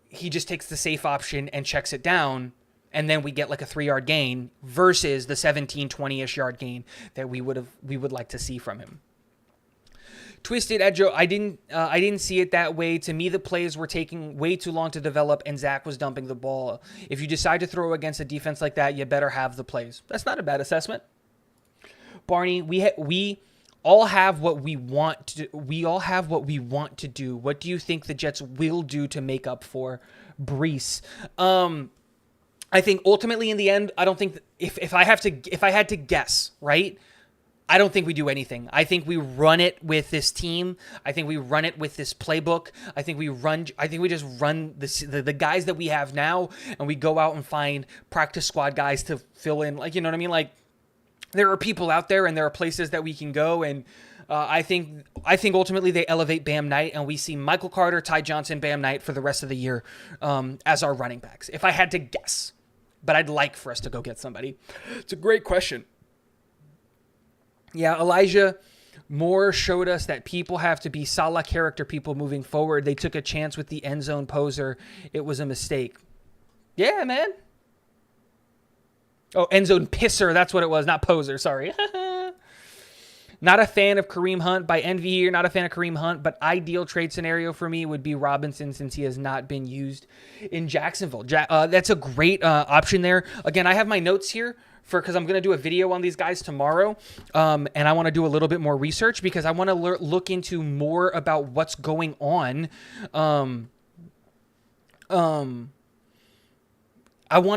A: he just takes the safe option and checks it down. And then we get a 3-yard gain versus the 17, 20-ish yard gain that we would like to see from him. Twisted at Joe, I didn't see it that way. To me, the plays were taking way too long to develop, and Zach was dumping the ball. If you decide to throw against a defense like that, you better have the plays. That's not a bad assessment. Barney, we all have what we want to. We all have what we want to do. What do you think the Jets will do to make up for Breece? I think ultimately, in the end, I don't think if I had to guess, right? I don't think we do anything. I think we run it with this team. I think we run it with this playbook. I think we just run the guys that we have now, and we go out and find practice squad guys to fill in. You know what I mean? There are people out there, and there are places that we can go, and I think ultimately they elevate Bam Knight, and we see Michael Carter, Ty Johnson, Bam Knight for the rest of the year as our running backs. If I had to guess, but I'd like for us to go get somebody. It's a great question. Yeah, Elijah Moore showed us that people have to be Salah character people moving forward. They took a chance with the end zone poser. It was a mistake. Yeah, man. Oh, end zone pisser. That's what it was. Not poser. Sorry. Not a fan of Kareem Hunt. By envy here, not a fan of Kareem Hunt, but ideal trade scenario for me would be Robinson since he has not been used in Jacksonville. That's a great option there. Again, I have my notes here because I'm going to do a video on these guys tomorrow, and I want to do a little bit more research because I want to look into more about what's going on. I want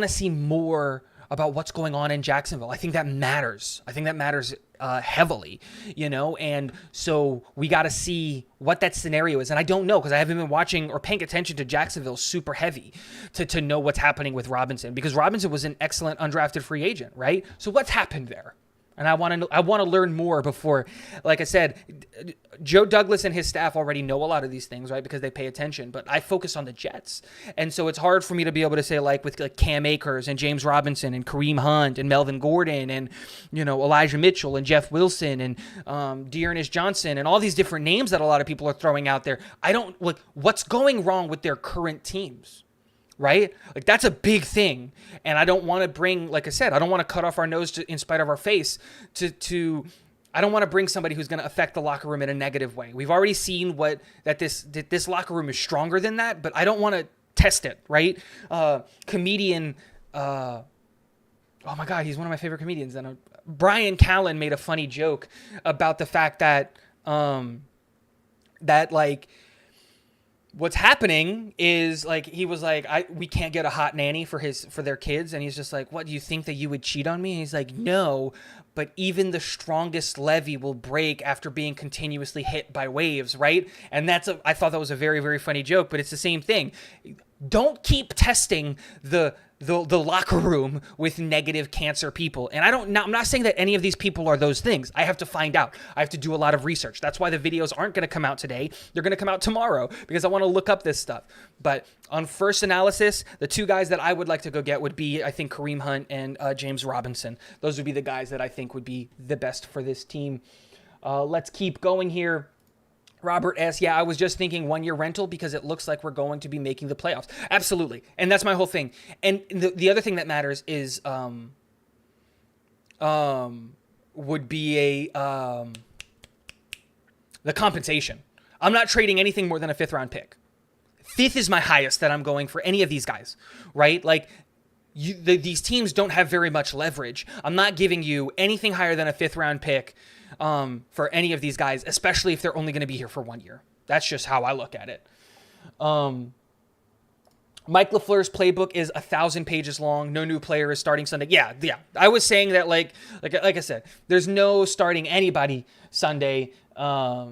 A: to see more about what's going on in Jacksonville. I think that matters. I think that matters heavily, and so we got to see what that scenario is. And I don't know, because I haven't been watching or paying attention to Jacksonville super heavy to know what's happening with Robinson, because Robinson was an excellent undrafted free agent, right? So what's happened there? And I want to learn more before, like I said, Joe Douglas and his staff already know a lot of these things, right? Because they pay attention. But I focus on the Jets, and so it's hard for me to be able to say, like, with like Cam Akers and James Robinson and Kareem Hunt and Melvin Gordon and Elijah Mitchell and Jeff Wilson and Dearness Johnson and all these different names that a lot of people are throwing out there. I don't like what's going wrong with their current teams. Right? Like, that's a big thing. And I don't want to bring, like I said, I don't want to cut off our nose in spite of our face I don't want to bring somebody who's going to affect the locker room in a negative way. We've already seen that this locker room is stronger than that, but I don't want to test it, right? Comedian, oh my God, he's one of my favorite comedians. And Brian Callen made a funny joke about the fact that, what's happening is, like, he was like, we can't get a hot nanny for their kids. And he's just like, what, do you think that you would cheat on me? And he's like, no, but even the strongest levee will break after being continuously hit by waves. Right. And I thought that was a very, very funny joke, but it's the same thing. Don't keep testing the locker room with negative cancer people. And I'm not saying that any of these people are those things. I have to find out. I have to do a lot of research. That's why the videos aren't going to come out today. They're going to come out tomorrow, because I want to look up this stuff. But on first analysis, the two guys that I would like to go get would be, I think, Kareem Hunt and James Robinson. Those would be the guys that I think would be the best for this team. Let's keep going here. Robert S. Yeah, I was just thinking 1-year rental because it looks like we're going to be making the playoffs. Absolutely. And that's my whole thing. And the other thing that matters is would be the compensation. I'm not trading anything more than a 5th round pick. 5th is my highest that I'm going for any of these guys, right? Like, these teams don't have very much leverage. I'm not giving you anything higher than a 5th round pick for any of these guys, especially if they're only going to be here for 1 year. That's just how I look at it. Mike LaFleur's playbook is 1,000 pages long. No new player is starting Sunday. Yeah. I was saying that, like I said, there's no starting anybody Sunday. Yeah.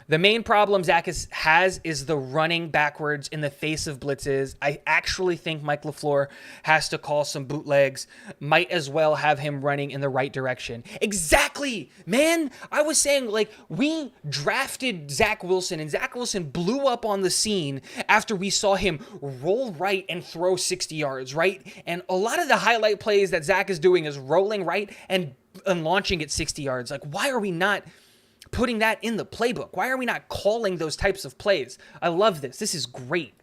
A: The main problem Zach has is the running backwards in the face of blitzes. I actually think Mike LaFleur has to call some bootlegs. Might as well have him running in the right direction. Exactly, man. I was saying, like, we drafted Zach Wilson, and Zach Wilson blew up on the scene after we saw him roll right and throw 60 yards, right? And a lot of the highlight plays that Zach is doing is rolling right and launching at 60 yards. Like, why are we not putting that in the playbook? Why are we not calling those types of plays? I love this. This is great.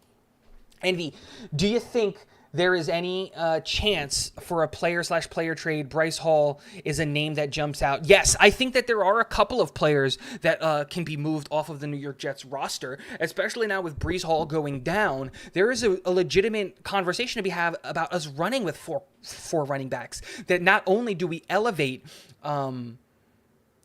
A: Envy, do you think there is any chance for a player/player trade? Bryce Hall is a name that jumps out. Yes, I think that there are a couple of players that can be moved off of the New York Jets roster, especially now with Breece Hall going down. There is a legitimate conversation to be had about us running with four running backs, that not only do we elevate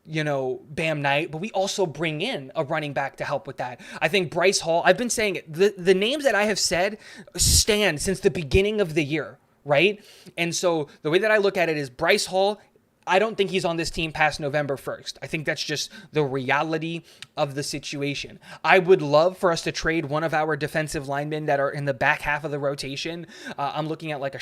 A: Bam Knight, but we also bring in a running back to help with that. I think Bryce Hall, I've been saying it, the names that I have said stand since the beginning of the year, right? And so the way that I look at it is Bryce Hall, I don't think he's on this team past November 1st. I think that's just the reality of the situation. I would love for us to trade one of our defensive linemen that are in the back half of the rotation. I'm looking at like a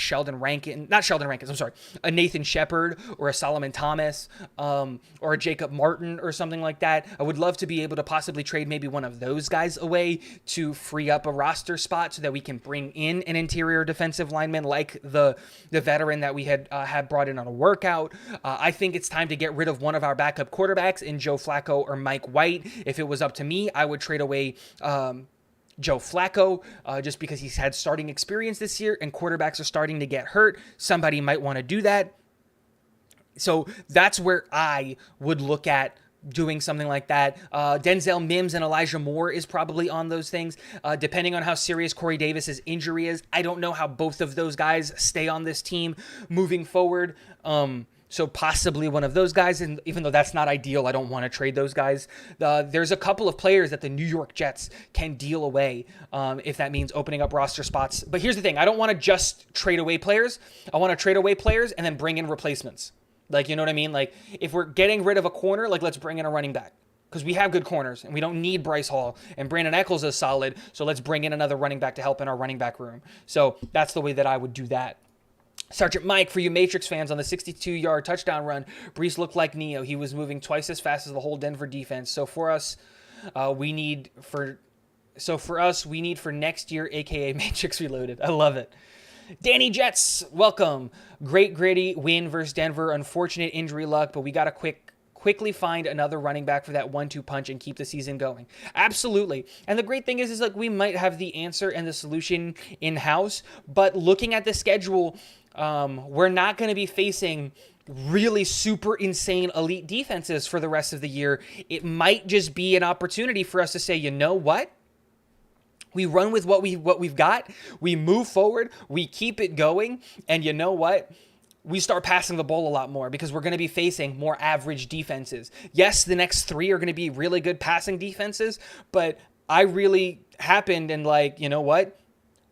A: a Nathan Shepard or a Solomon Thomas or a Jacob Martin or something like that. I would love to be able to possibly trade maybe one of those guys away to free up a roster spot so that we can bring in an interior defensive lineman like the veteran that we had brought in on a workout. I think it's time to get rid of one of our backup quarterbacks in Joe Flacco or Mike White. If it was up to me, I would trade away Joe Flacco just because he's had starting experience this year and quarterbacks are starting to get hurt. Somebody might want to do that. So that's where I would look at doing something like that. Denzel Mims and Elijah Moore is probably on those things. Depending on how serious Corey Davis's injury is, I don't know how both of those guys stay on this team moving forward. So possibly one of those guys, and even though that's not ideal, I don't want to trade those guys. There's a couple of players that the New York Jets can deal away if that means opening up roster spots. But here's the thing. I don't want to just trade away players. I want to trade away players and then bring in replacements. Like, you know what I mean? Like, if we're getting rid of a corner, like, let's bring in a running back. Because we have good corners, and we don't need Bryce Hall, and Brandon Echols is solid, so let's bring in another running back to help in our running back room. So that's the way that I would do that. Sergeant Mike, for you Matrix fans, on the 62-yard touchdown run, Breece looked like Neo. He was moving twice as fast as the whole Denver defense. So for us, we need for next year, aka Matrix Reloaded. I love it. Danny Jets, welcome. Great gritty win versus Denver. Unfortunate injury luck, but we got to quickly find another running back for that 1-2 punch and keep the season going. Absolutely. And the great thing is like we might have the answer and the solution in-house, but looking at the schedule, we're not going to be facing really super insane elite defenses for the rest of the year. It might just be an opportunity for us to say, you know what? We run with what we've got. We move forward. We keep it going. And you know what? We start passing the ball a lot more because we're going to be facing more average defenses. Yes, the next 3 are going to be really good passing defenses, but I really happened and like, you know what?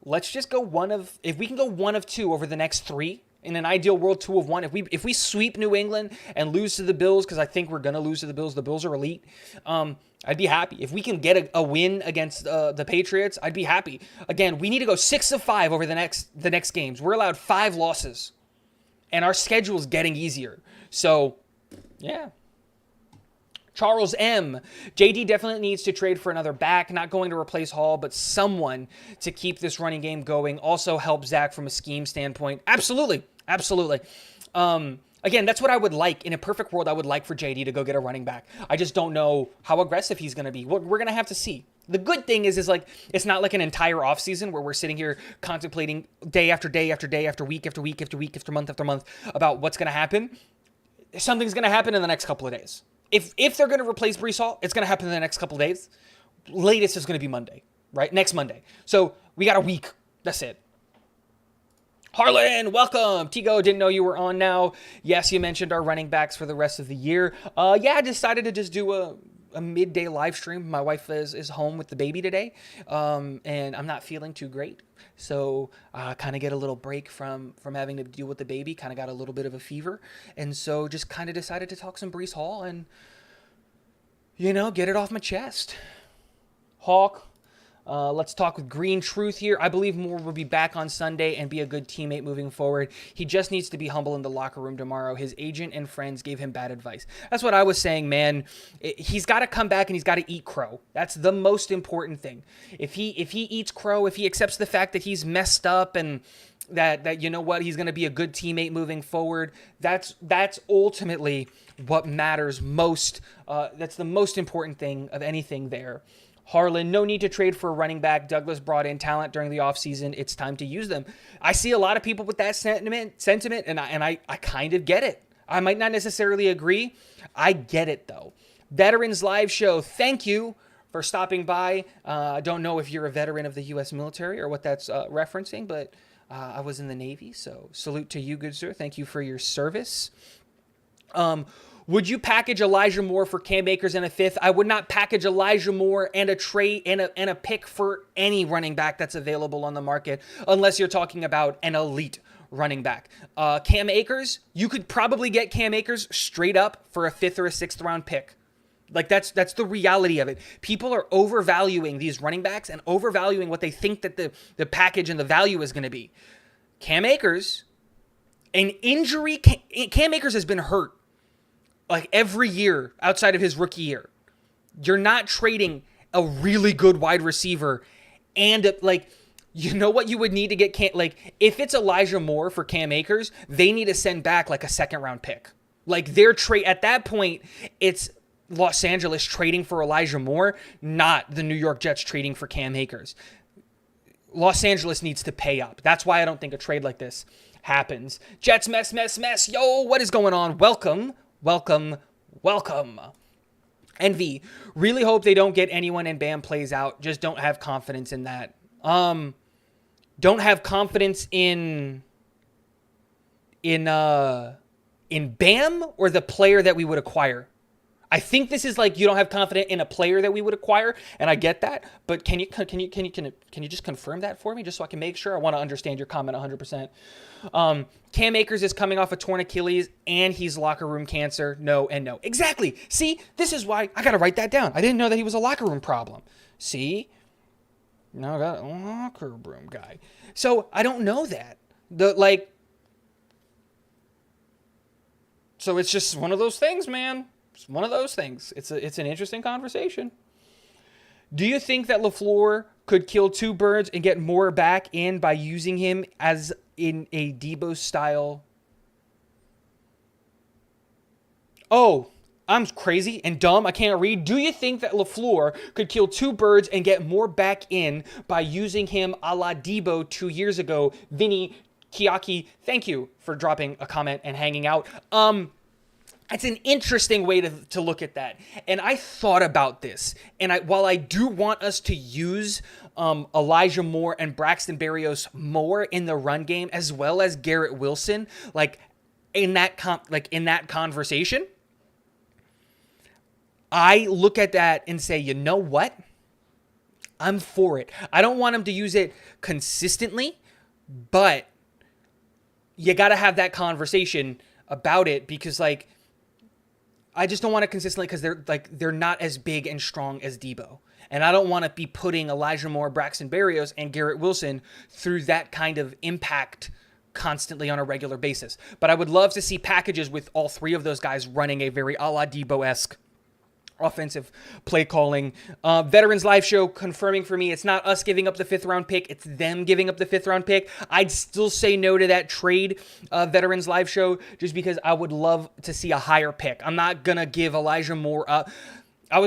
A: Let's just go if we can go 1 of 2 over the next 3, in an ideal world, 2 of 1. If we sweep New England and lose to the Bills, because I think we're going to lose to the Bills are elite, I'd be happy. If we can get a win against the Patriots, I'd be happy. Again, we need to go 6 of 5 over the next games. We're allowed 5 losses, and our schedule is getting easier. So, yeah. Charles M. JD definitely needs to trade for another back, not going to replace Hall, but someone to keep this running game going. Also help Zach from a scheme standpoint. Absolutely. Absolutely. Again, that's what I would like. In a perfect world, I would like for JD to go get a running back. I just don't know how aggressive he's going to be. We're going to have to see. The good thing is like it's not like an entire offseason where we're sitting here contemplating day after day after day after week after week after week after month about what's going to happen. Something's going to happen in the next couple of days. If they're going to replace Breece Hall, it's going to happen in the next couple of days. Latest is going to be Monday, right? Next Monday. So we got a week. That's it. Harlan, welcome. Tigo, didn't know you were on now. Yes, you mentioned our running backs for the rest of the year. Yeah, I decided to just do a midday live stream. My wife is home with the baby today, and I'm not feeling too great. So kind of get a little break from having to deal with the baby. Kind of got a little bit of a fever. And so just kind of decided to talk some Breece Hall and, get it off my chest. Hawk, let's talk with Green Truth here. I believe Moore will be back on Sunday and be a good teammate moving forward. He just needs to be humble in the locker room tomorrow. His agent and friends gave him bad advice. That's what I was saying, man. He's got to come back and he's got to eat crow. That's the most important thing. If he eats crow, if he accepts the fact that he's messed up and that you know what, he's going to be a good teammate moving forward, that's ultimately what matters most. That's the most important thing of anything there. Harlan, no need to trade for a running back. Douglas brought in talent during the offseason. It's time to use them. I see a lot of people with that sentiment, and I kind of get it. I might not necessarily agree. I get it, though. Veterans Live Show, thank you for stopping by. I don't know if you're a veteran of the U.S. military or what that's referencing, but I was in the Navy, so salute to you, good sir. Thank you for your service. Would you package Elijah Moore for Cam Akers and a 5th? I would not package Elijah Moore and a trade and a pick for any running back that's available on the market, unless you're talking about an elite running back. Cam Akers, you could probably get Cam Akers straight up for a 5th or a 6th round pick. Like that's the reality of it. People are overvaluing these running backs and overvaluing what they think that the package and the value is going to be. Cam Akers, an injury, Cam Akers has been hurt like every year outside of his rookie year. You're not trading a really good wide receiver and you know what you would need to get if it's Elijah Moore for Cam Akers, they need to send back like a 2nd round pick. Like their trade at that point, it's Los Angeles trading for Elijah Moore, not the New York Jets trading for Cam Akers. Los Angeles needs to pay up. That's why I don't think a trade like this happens. Jets mess. Yo, what is going on? Welcome. Envy. Really hope they don't get anyone and Bam plays out. Just don't have confidence in that. Don't have confidence in in Bam or the player that we would acquire? I think this is like you don't have confidence in a player that we would acquire, and I get that. But can you just confirm that for me, just so I can make sure? I want to understand your comment 100%. Cam Akers is coming off a torn Achilles, and he's locker room cancer. No and no. Exactly. See, this is why I got to write that down. I didn't know that he was a locker room problem. See, now I got a locker room guy. So I don't know that. So it's just one of those things, man. It's one of those things. It's an interesting conversation. Do you think that LaFleur could kill two birds and get more back in by using him as in a Debo style? Oh, I'm crazy and dumb. I can't read. Do you think that LaFleur could kill two birds and get more back in by using him a la Debo 2 years ago? Vinny Kiaki, thank you for dropping a comment and hanging out. It's an interesting way to look at that. And I thought about this. And while I do want us to use Elijah Moore and Braxton Berrios more in the run game, as well as Garrett Wilson, like in that conversation, I look at that and say, you know what? I'm for it. I don't want him to use it consistently, but you got to have that conversation about it because, like, I just don't want it consistently because they're not as big and strong as Debo. And I don't want to be putting Elijah Moore, Braxton Berrios, and Garrett Wilson through that kind of impact constantly on a regular basis. But I would love to see packages with all three of those guys running a very a la Debo-esque offensive play calling. Veterans Live Show confirming for me it's not us giving up the 5th round pick, it's them giving up the 5th round pick. I'd still say no to that trade, Veterans Live Show, just because I would love to see a higher pick. I'm not gonna give Elijah Moore up.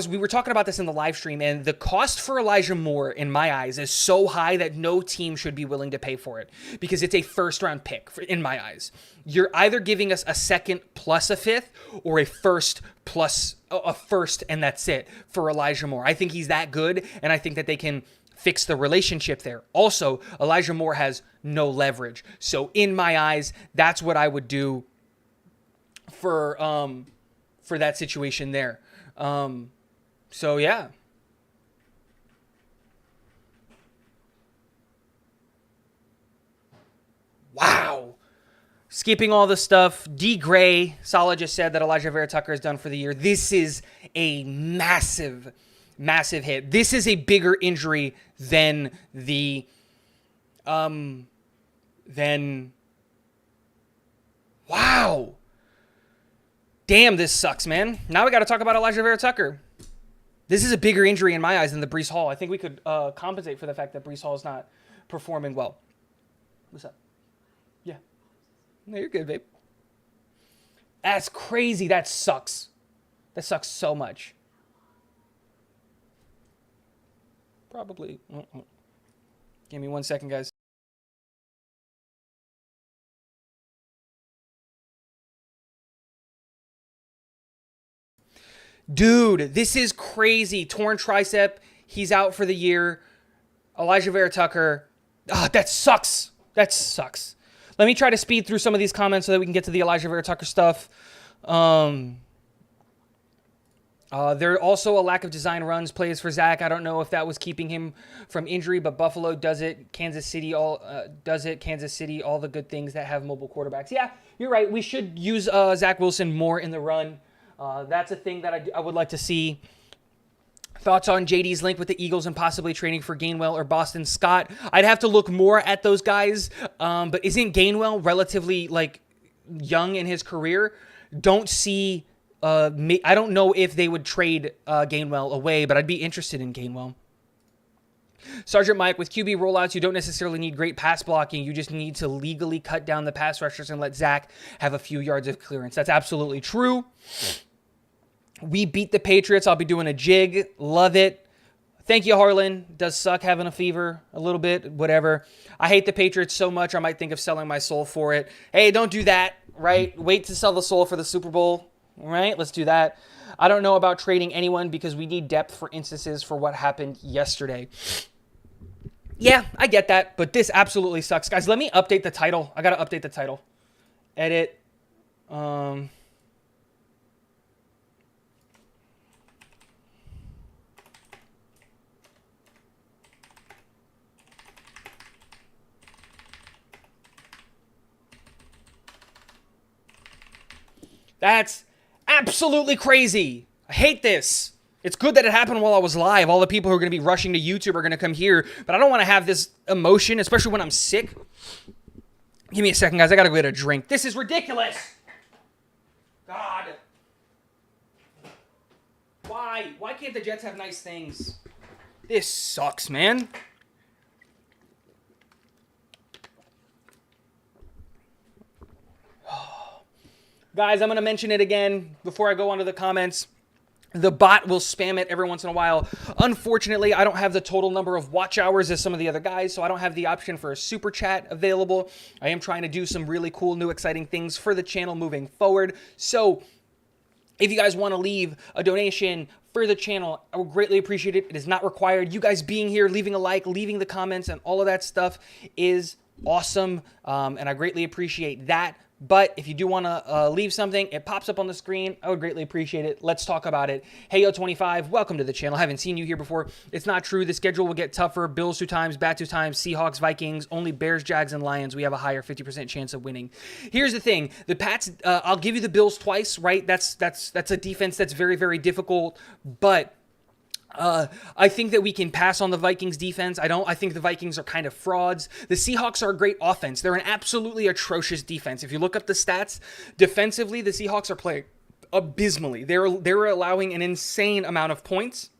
A: We were talking about this in the live stream, and the cost for Elijah Moore, in my eyes, is so high that no team should be willing to pay for it because it's a 1st round pick, in my eyes. You're either giving us a 2nd plus a 5th or a 1st plus a 1st, and that's it for Elijah Moore. I think he's that good, and I think that they can fix the relationship there. Also, Elijah Moore has no leverage. So in my eyes, that's what I would do for that situation there. So yeah. Wow. Skipping all the stuff. D. Gray, Salah just said that Elijah Vera Tucker is done for the year. This is a massive, massive hit. This is a bigger injury than wow. Damn, this sucks, man. Now we got to talk about Elijah Vera Tucker. This is a bigger injury in my eyes than the Breece Hall. I think we could compensate for the fact that Breece Hall is not performing well. What's up? Yeah. No, you're good, babe. That's crazy. That sucks. That sucks so much. Probably. Give me 1 second, guys. Dude, this is crazy. Torn tricep. He's out for the year. Elijah Vera Tucker. That sucks. That sucks. Let me try to speed through some of these comments so that we can get to the Elijah Vera Tucker stuff. There also a lack of design runs plays for Zach. I don't know if that was keeping him from injury, but Buffalo does it. Kansas City does it. Kansas City, all the good things that have mobile quarterbacks. Yeah, you're right. We should use Zach Wilson more in the run. That's a thing that I would like to see. Thoughts on JD's link with the Eagles and possibly trading for Gainwell or Boston Scott? I'd have to look more at those guys. But isn't Gainwell relatively young in his career? Don't see. I don't know if they would trade Gainwell away, but I'd be interested in Gainwell. Sergeant Mike, with QB rollouts, you don't necessarily need great pass blocking. You just need to legally cut down the pass rushers and let Zach have a few yards of clearance. That's absolutely true. We beat the Patriots. I'll be doing a jig. Love it. Thank you, Harlan. Does suck having a fever a little bit. Whatever. I hate the Patriots so much I might think of selling my soul for it. Hey, don't do that, right? Wait to sell the soul for the Super Bowl. All right, let's do that. I don't know about trading anyone because we need depth for instances for what happened yesterday. Yeah, I get that, but this absolutely sucks. Guys, let me update the title. I got to update the title. Edit. Um, that's absolutely crazy. I hate this. It's good that it happened while I was live. All the people who are going to be rushing to YouTube are going to come here, but I don't want to have this emotion, especially when I'm sick. Give me a second, guys. I got to go get a drink. This is ridiculous. God. Why? Why can't the Jets have nice things? This sucks, man. Guys, I'm going to mention it again before I go on to the comments. The bot will spam it every once in a while. Unfortunately, I don't have the total number of watch hours as some of the other guys, so I don't have the option for a super chat available. I am trying to do some really cool, new, exciting things for the channel moving forward. So if you guys want to leave a donation for the channel, I would greatly appreciate it. It is not required. You guys being here, leaving a like, leaving the comments, and all of that stuff is awesome, and I greatly appreciate that. But if you do want to leave something, it pops up on the screen. I would greatly appreciate it. Let's talk about it. Hey, Yo25, welcome to the channel. I haven't seen you here before. It's not true. The schedule will get tougher. Bills 2 times, Bat 2 times, Seahawks, Vikings, only Bears, Jags, and Lions. We have a higher 50% chance of winning. Here's the thing. The Pats, I'll give you the Bills twice, right? That's a defense that's very, very difficult, but I think that we can pass on the Vikings defense. I think the Vikings are kind of frauds. The Seahawks are a great offense. They're an absolutely atrocious defense. If you look up the stats, defensively, the Seahawks are playing abysmally. They're allowing an insane amount of points,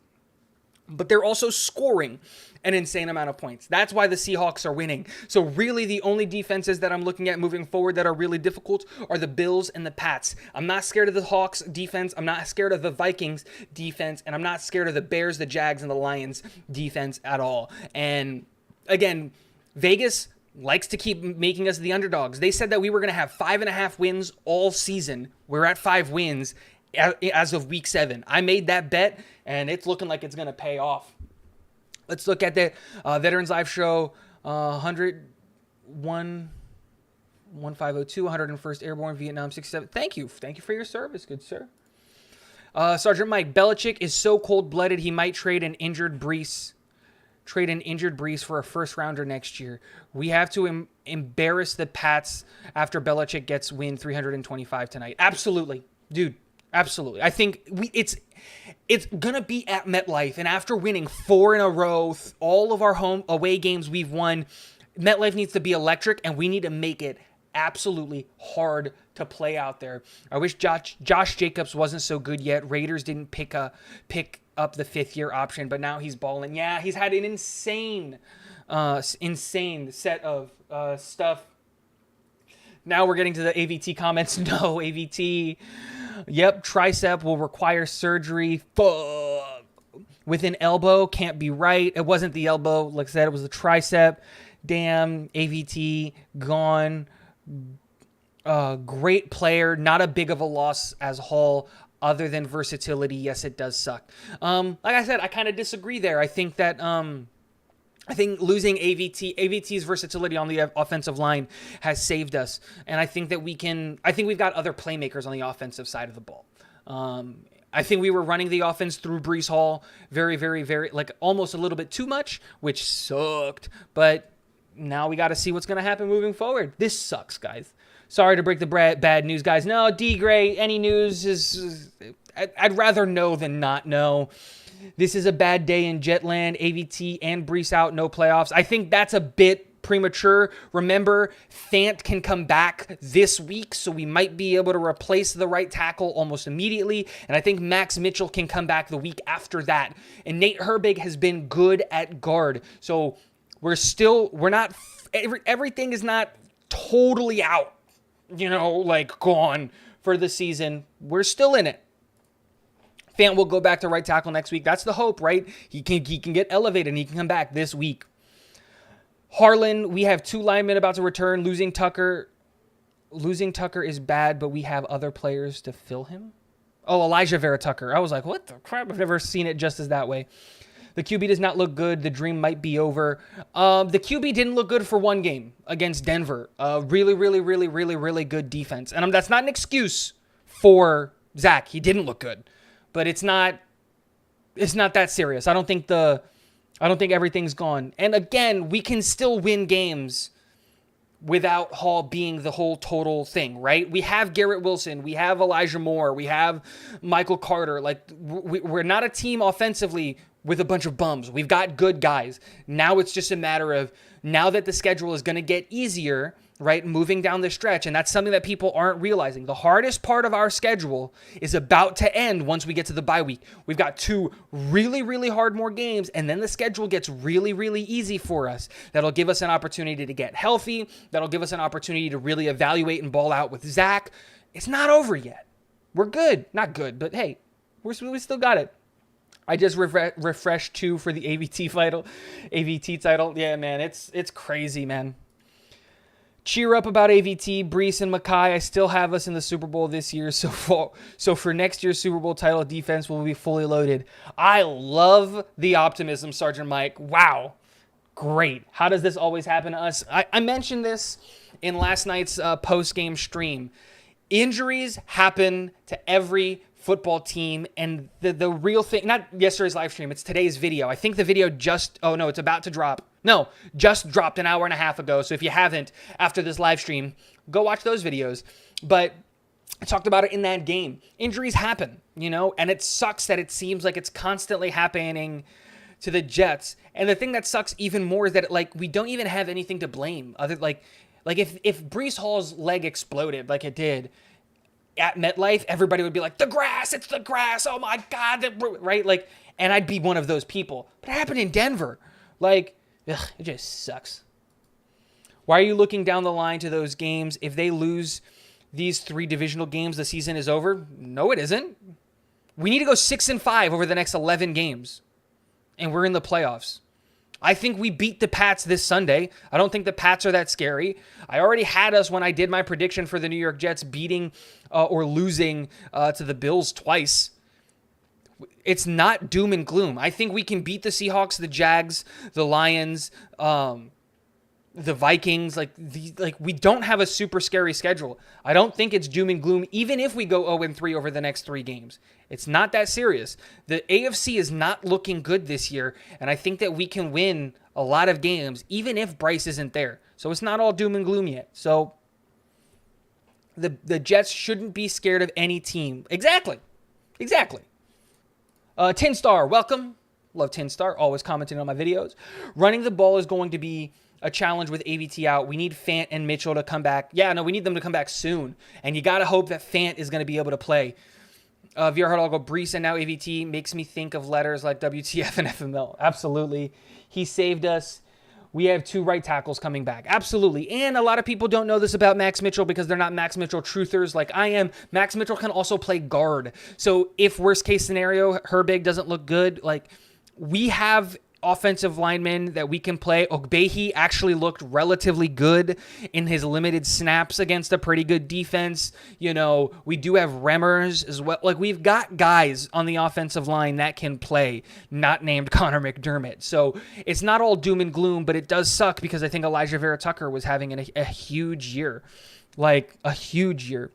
A: but they're also scoring an insane amount of points. That's why the Seahawks are winning. So really the only defenses that I'm looking at moving forward that are really difficult are the Bills and the Pats. I'm not scared of the Hawks defense. I'm not scared of the Vikings defense. And I'm not scared of the Bears, the Jags, and the Lions defense at all. And again, Vegas likes to keep making us the underdogs. They said that we were going to have 5.5 wins all season. We're at 5 wins as of week 7. I made that bet, and it's looking like it's going to pay off. Let's look at the Veterans Live Show, 101, 1502, 101st Airborne, Vietnam, 67. Thank you. Thank you for your service, good sir. Sergeant Mike, Belichick is so cold-blooded he might trade an injured Breece for a first-rounder next year. We have to embarrass the Pats after Belichick gets win 325 tonight. Absolutely. Dude, absolutely. I think it's going to be at MetLife, and after winning 4 in a row, all of our home away games we've won, MetLife needs to be electric, and we need to make it absolutely hard to play out there. I wish Josh Jacobs wasn't so good yet. Raiders didn't pick up the 5th-year option, but now he's balling. Yeah, he's had an insane set of stuff. Now we're getting to the AVT comments. No, AVT. Yep, tricep will require surgery. With an elbow, can't be right. It wasn't the elbow. Like I said, it was the tricep. Damn, AVT, gone. Great player. Not a big of a loss as Hall. Other than versatility, yes, it does suck. Like I said, I kind of disagree there. I think that I think losing AVT's versatility on the offensive line has saved us, and I think that we've got other playmakers on the offensive side of the ball. I think we were running the offense through Breece Hall very, very, very, like almost a little bit too much, which sucked. But now we got to see what's going to happen moving forward. This sucks, guys. Sorry to break the bad news, guys. No, D Gray, any news is I'd rather know than not know. This is a bad day in Jetland. AVT and Breece out, no playoffs. I think that's a bit premature. Remember, Fant can come back this week, so we might be able to replace the right tackle almost immediately. And I think Max Mitchell can come back the week after that. And Nate Herbig has been good at guard. So everything is not totally out, like gone for the season. We're still in it. Fant will go back to right tackle next week. That's the hope, right? He can get elevated and he can come back this week. Harlan, we have 2 linemen about to return. Losing Tucker is bad, but we have other players to fill him. Oh, Elijah Vera Tucker. I was like, what the crap? I've never seen it just as that way. The QB does not look good. The dream might be over. The QB didn't look good for one game against Denver. Really good defense. And that's not an excuse for Zach. He didn't look good, but it's not that serious. I don't think everything's gone. And again, we can still win games without Hall being the whole total thing, right? We have Garrett Wilson. We have Elijah Moore. We have Michael Carter. Like, we're not a team offensively with a bunch of bums. We've got good guys. Now it's just a matter of, now that the schedule is going to get easier, right, moving down the stretch, and that's something that people aren't realizing. The hardest part of our schedule is about to end once we get to the bye week. We've got 2 really hard more games, and then the schedule gets really easy for us. That'll give us an opportunity to get healthy. That'll give us an opportunity to really evaluate and ball out with Zach. It's not over yet. We're good. Not good, but hey, we still got it. I just refreshed 2 for the AVT title. Yeah, man, it's crazy, man. Cheer up about AVT, Breece, and Mackay. I still have us in the Super Bowl this year, so for next year's Super Bowl title, defense will be fully loaded. I love the optimism, Sergeant Mike. Wow. Great. How does this always happen to us? I mentioned this in last night's post-game stream. Injuries happen to every football team, and the real thing, not yesterday's live stream, it's today's video. I think the video it's about to drop. No, just dropped an hour and a half ago. So if you haven't, after this live stream, go watch those videos. But I talked about it in that game. Injuries happen, and it sucks that it seems like it's constantly happening to the Jets. And the thing that sucks even more is that we don't even have anything to blame. Other if Breece Hall's leg exploded like it did at MetLife, everybody would be like, it's the grass. Oh my God, right? And I'd be one of those people. But it happened in Denver. It just sucks. Why are you looking down the line to those games? If they lose these 3 divisional games, the season is over? No, it isn't. We need to go 6-5 over the next 11 games, and we're in the playoffs. I think we beat the Pats this Sunday. I don't think the Pats are that scary. I already had us when I did my prediction for the New York Jets beating or losing to the Bills twice. It's not doom and gloom. I think we can beat the Seahawks, the Jags, the Lions, the Vikings. We don't have a super scary schedule. I don't think it's doom and gloom, even if we go 0-3 over the next 3 games. It's not that serious. The AFC is not looking good this year, and I think that we can win a lot of games, even if Bryce isn't there. So it's not all doom and gloom yet. So the Jets shouldn't be scared of any team. Exactly. Tin Star, welcome. Love Tin Star, always commenting on my videos. Running the ball is going to be a challenge with AVT out. We need Fant and Mitchell to come back. Yeah, no, we need them to come back soon. And you got to hope that Fant is going to be able to play. VR Hard, I'll go Breece and now AVT makes me think of letters like WTF and FML. Absolutely. He saved us. We have 2 right tackles coming back. Absolutely. And a lot of people don't know this about Max Mitchell because they're not Max Mitchell truthers like I am. Max Mitchell can also play guard. So if worst case scenario, Herbig doesn't look good, we have offensive linemen that we can play. Ogbehi actually looked relatively good in his limited snaps against a pretty good defense. We do have Remmers as well. We've got guys on the offensive line that can play, not named Connor McDermott. So it's not all doom and gloom, but it does suck because I think Elijah Vera Tucker was having a huge year. A huge year.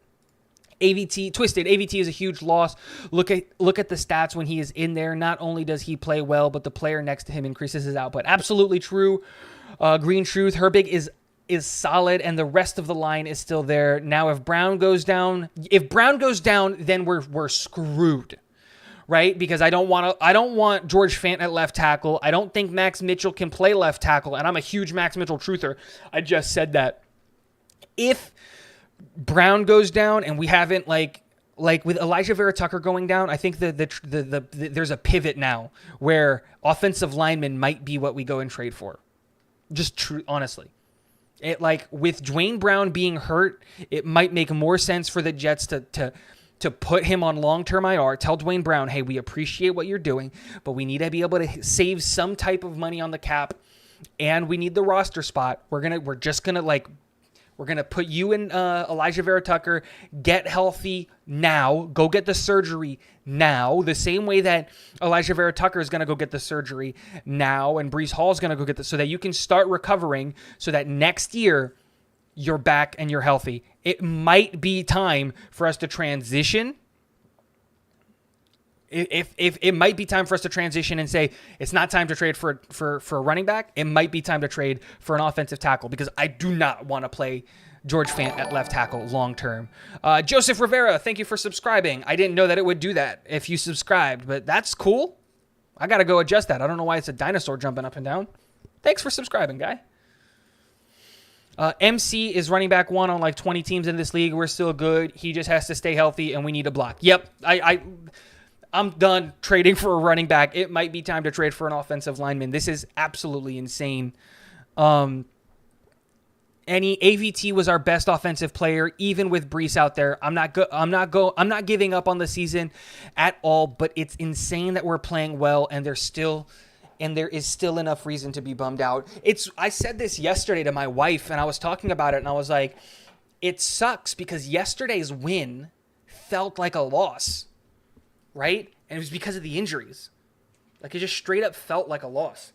A: Twisted. AVT is a huge loss. Look at the stats when he is in there. Not only does he play well, but the player next to him increases his output. Absolutely true. Green Truth. Herbig is solid, and the rest of the line is still there. Now, if Brown goes down, then we're screwed. Right? Because I don't want George Fant at left tackle. I don't think Max Mitchell can play left tackle, and I'm a huge Max Mitchell truther. I just said that. If Brown goes down and we haven't with Elijah Vera Tucker going down, I think there's a pivot now where offensive linemen might be what we go and trade for. Just true, honestly. With Dwayne Brown being hurt, it might make more sense for the Jets to put him on long-term IR. Tell Dwayne Brown, hey, we appreciate what you're doing, but we need to be able to save some type of money on the cap, and we need the roster spot. We're just gonna We're going to put you in Elijah Vera Tucker. Get healthy now. Go get the surgery now. The same way that Elijah Vera Tucker is going to go get the surgery now, and Breece Hall is going to go get this, so that you can start recovering, so that next year you're back and you're healthy. It might be time for us to transition. If it might be time for us to transition and say it's not time to trade for a running back, it might be time to trade for an offensive tackle, because I do not want to play George Fant at left tackle long term. Joseph Rivera, thank you for subscribing. I didn't know that it would do that if you subscribed, but that's cool. I got to go adjust that. I don't know why it's a dinosaur jumping up and down. Thanks for subscribing, guy. MC is running back 1 on like 20 teams in this league. We're still good. He just has to stay healthy, and we need a block. Yep, I'm done trading for a running back. It might be time to trade for an offensive lineman. This is absolutely insane. AVT was our best offensive player, even with Breece out there. I'm not giving up on the season at all, but it's insane that we're playing well, and there is still enough reason to be bummed out. I said this yesterday to my wife, and I was talking about it, and I was like, it sucks because yesterday's win felt like a loss. Right? And it was because of the injuries. Like, it just straight up felt like a loss.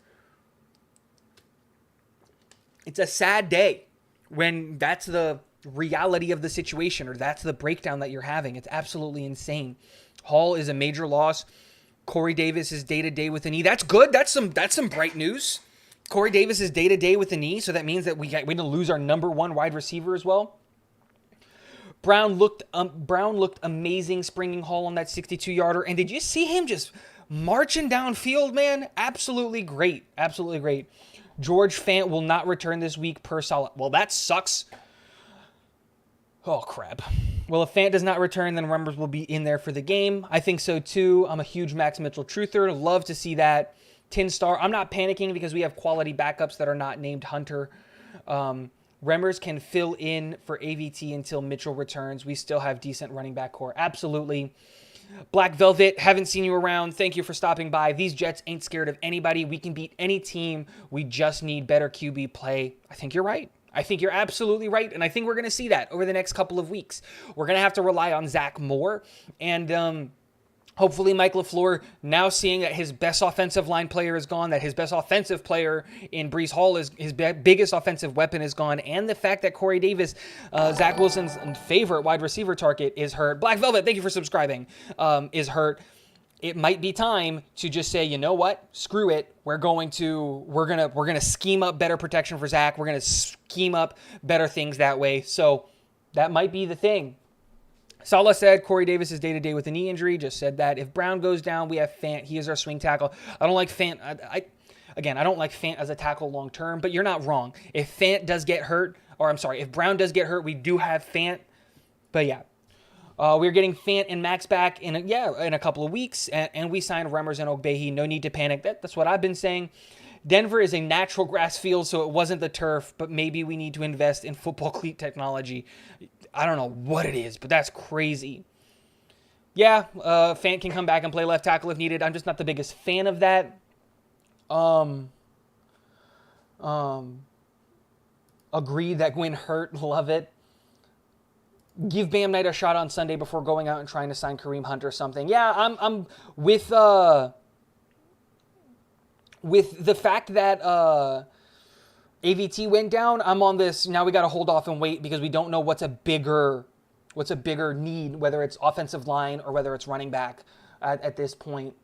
A: It's a sad day when that's the reality of the situation, or that's the breakdown that you're having. It's absolutely insane. Hall is a major loss. Corey Davis is day-to-day with a knee. That's good. That's some bright news. Corey Davis is day-to-day with a knee, so that means that we're going to lose our number 1 wide receiver as well. Brown looked amazing springing Hall on that 62-yarder. And did you see him just marching downfield, man? Absolutely great. Absolutely great. George Fant will not return this week per solid. Well, that sucks. Oh, crap. Well, if Fant does not return, then Remmers will be in there for the game. I think so, too. I'm a huge Max Mitchell truther. Love to see that. 10-star. I'm not panicking because we have quality backups that are not named Hunter. Remmers can fill in for AVT until Mitchell returns. We still have decent running back core. Absolutely. Black Velvet, haven't seen you around. Thank you for stopping by. These Jets ain't scared of anybody. We can beat any team. We just need better QB play. I think you're right. I think you're absolutely right, and I think we're going to see that over the next couple of weeks. We're going to have to rely on Zach more, and hopefully Mike LaFleur, now seeing that his best offensive line player is gone, that his best offensive player in Breece Hall, is his biggest offensive weapon is gone, and the fact that Corey Davis, Zach Wilson's favorite wide receiver target, is hurt. Black Velvet, thank you for subscribing, is hurt. It might be time to just say, you know what? Screw it. We're gonna scheme up better protection for Zach. We're gonna scheme up better things that way. So that might be the thing. Salah said Corey Davis is day-to-day with a knee injury. Just said that. If Brown goes down, we have Fant. He is our swing tackle. I don't like Fant. I don't like Fant as a tackle long-term, but you're not wrong. If Fant does get hurt, if Brown does get hurt, we do have Fant. But yeah, we're getting Fant and Max back in a couple of weeks, and we signed Remmers and Ogbehi. No need to panic. That's what I've been saying. Denver is a natural grass field, so it wasn't the turf, but maybe we need to invest in football cleat technology. I don't know what it is, but that's crazy. Yeah, Fant can come back and play left tackle if needed. I'm just not the biggest fan of that. Agree that when hurt, love it. Give Bam Knight a shot on Sunday before going out and trying to sign Kareem Hunt or something. Yeah, I'm with the fact that AVT went down. I'm on this. Now we got to hold off and wait because we don't know what's a bigger need, whether it's offensive line or whether it's running back at this point.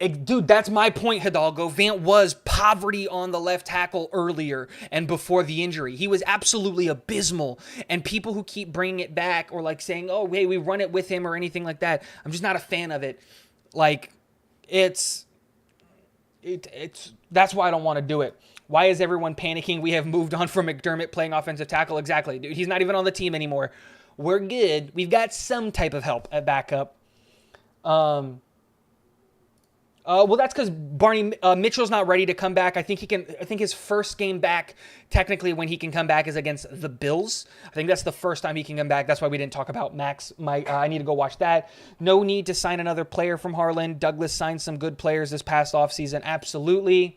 A: Dude, that's my point, Hidalgo. Fant was poverty on the left tackle earlier and before the injury. He was absolutely abysmal. And people who keep bringing it back or like saying, oh, hey, we run it with him or anything like that, I'm just not a fan of it. Like, it's that's why I don't want to do it. Why is everyone panicking? We have moved on from McDermott playing offensive tackle. Exactly, dude. He's not even on the team anymore. We're good. We've got some type of help at backup. Well, that's because Barney Mitchell's not ready to come back. I think his first game back, technically, when he can come back, is against the Bills. I think that's the first time he can come back. That's why we didn't talk about Max. I need to go watch that. No need to sign another player from Harlan. Douglas signed some good players this past offseason. Absolutely.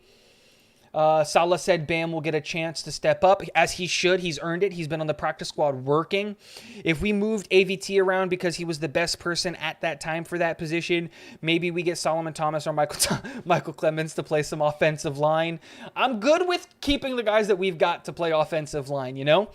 A: Salah said Bam will get a chance to step up, as he should. He's earned it. He's been on the practice squad working. If we moved AVT around because he was the best person at that time for that position, maybe we get Solomon Thomas or Michael Clemens to play some offensive line. I'm good with keeping the guys that we've got to play offensive line, you know?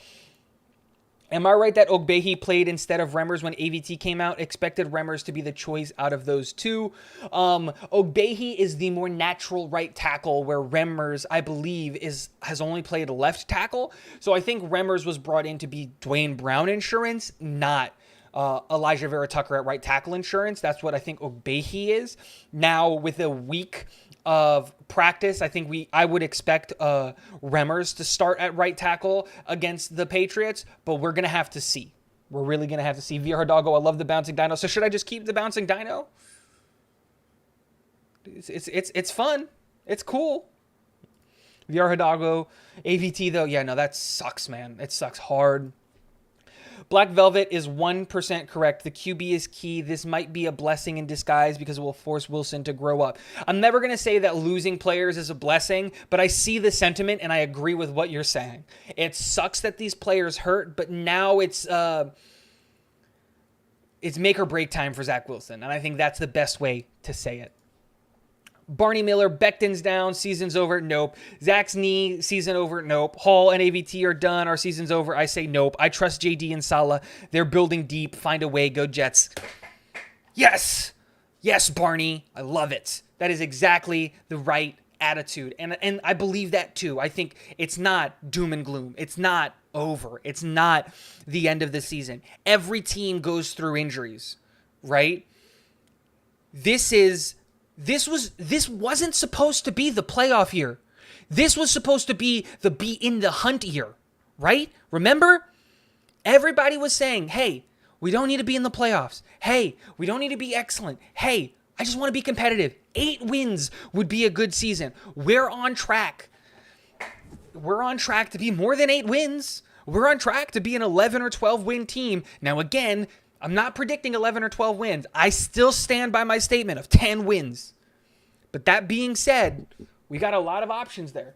A: Am I right that Ogbehi played instead of Remmers when AVT came out? Expected Remmers to be the choice out of those two. Ogbehi is the more natural right tackle, where Remmers, I believe, has only played left tackle. So I think Remmers was brought in to be Dwayne Brown insurance, not Elijah Vera Tucker at right tackle insurance. That's what I think Ogbehi is. Now, with a week of practice, I would expect Remmers to start at right tackle against the Patriots, but we're going to have to see. We're really going to have to see. VR Hidalgo, I love the bouncing dino. So should I just keep the bouncing dino? It's fun. It's cool. VR Hidalgo, AVT though, yeah, no, that sucks, man. It sucks hard. Black Velvet is 1% correct. The QB is key. This might be a blessing in disguise because it will force Wilson to grow up. I'm never going to say that losing players is a blessing, but I see the sentiment and I agree with what you're saying. It sucks that these players hurt, but now it's make or break time for Zach Wilson, and I think that's the best way to say it. Barney Miller, Becton's down, season's over, nope. Zach's knee, season over, nope. Hall and AVT are done, our season's over, I say nope. I trust JD and Salah. They're building deep, find a way, go Jets. Yes! Yes, Barney, I love it. That is exactly the right attitude, and I believe that too. I think it's not doom and gloom. It's not over. It's not the end of the season. Every team goes through injuries, right? This wasn't supposed to be the playoff year. This was supposed to be the be in the hunt year, right? Remember? Everybody was saying, hey, we don't need to be in the playoffs. Hey, we don't need to be excellent. Hey, I just want to be competitive. 8 wins would be a good season. We're on track. We're on track to be more than 8 wins. We're on track to be an 11 or 12 win team. Now, again, I'm not predicting 11 or 12 wins. I still stand by my statement of 10 wins. But that being said, we got a lot of options there.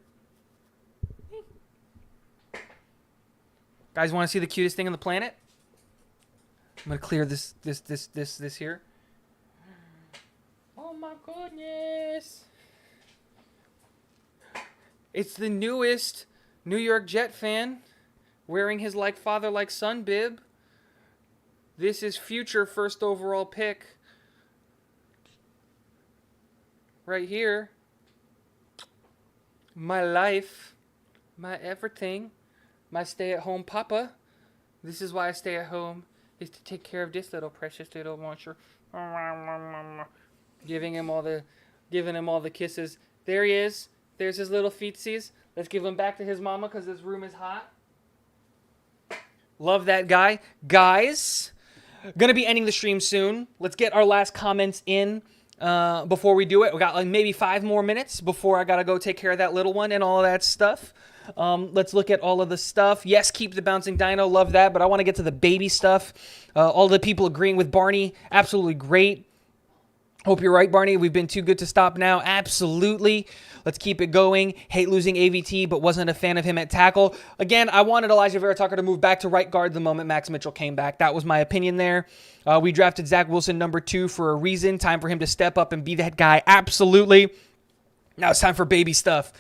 A: Guys, want to see the cutest thing on the planet? I'm going to clear this here. Oh my goodness. It's the newest New York Jet fan wearing his like father like son bib. This is future first overall pick. Right here. My life. My everything. My stay-at-home papa. This is why I stay at home. Is to take care of this little precious little monster. Giving him all the kisses. There he is. There's his little feetsies. Let's give him back to his mama because his room is hot. Love that guy. Guys, gonna be ending the stream soon. Let's get our last comments in before we do it. We got like maybe 5 more minutes before I gotta go take care of that little one and all of that stuff. Let's look at all of the stuff. Yes, keep the bouncing dino. Love that. But I want to get to the baby stuff. All the people agreeing with Barney. Absolutely great. Hope you're right, Barney. We've been too good to stop now. Absolutely. Let's keep it going. Hate losing AVT, but wasn't a fan of him at tackle. Again, I wanted Elijah Vera Tucker to move back to right guard the moment Max Mitchell came back. That was my opinion there. We drafted Zach Wilson number 2 for a reason. Time for him to step up and be that guy. Absolutely. Now it's time for baby stuff.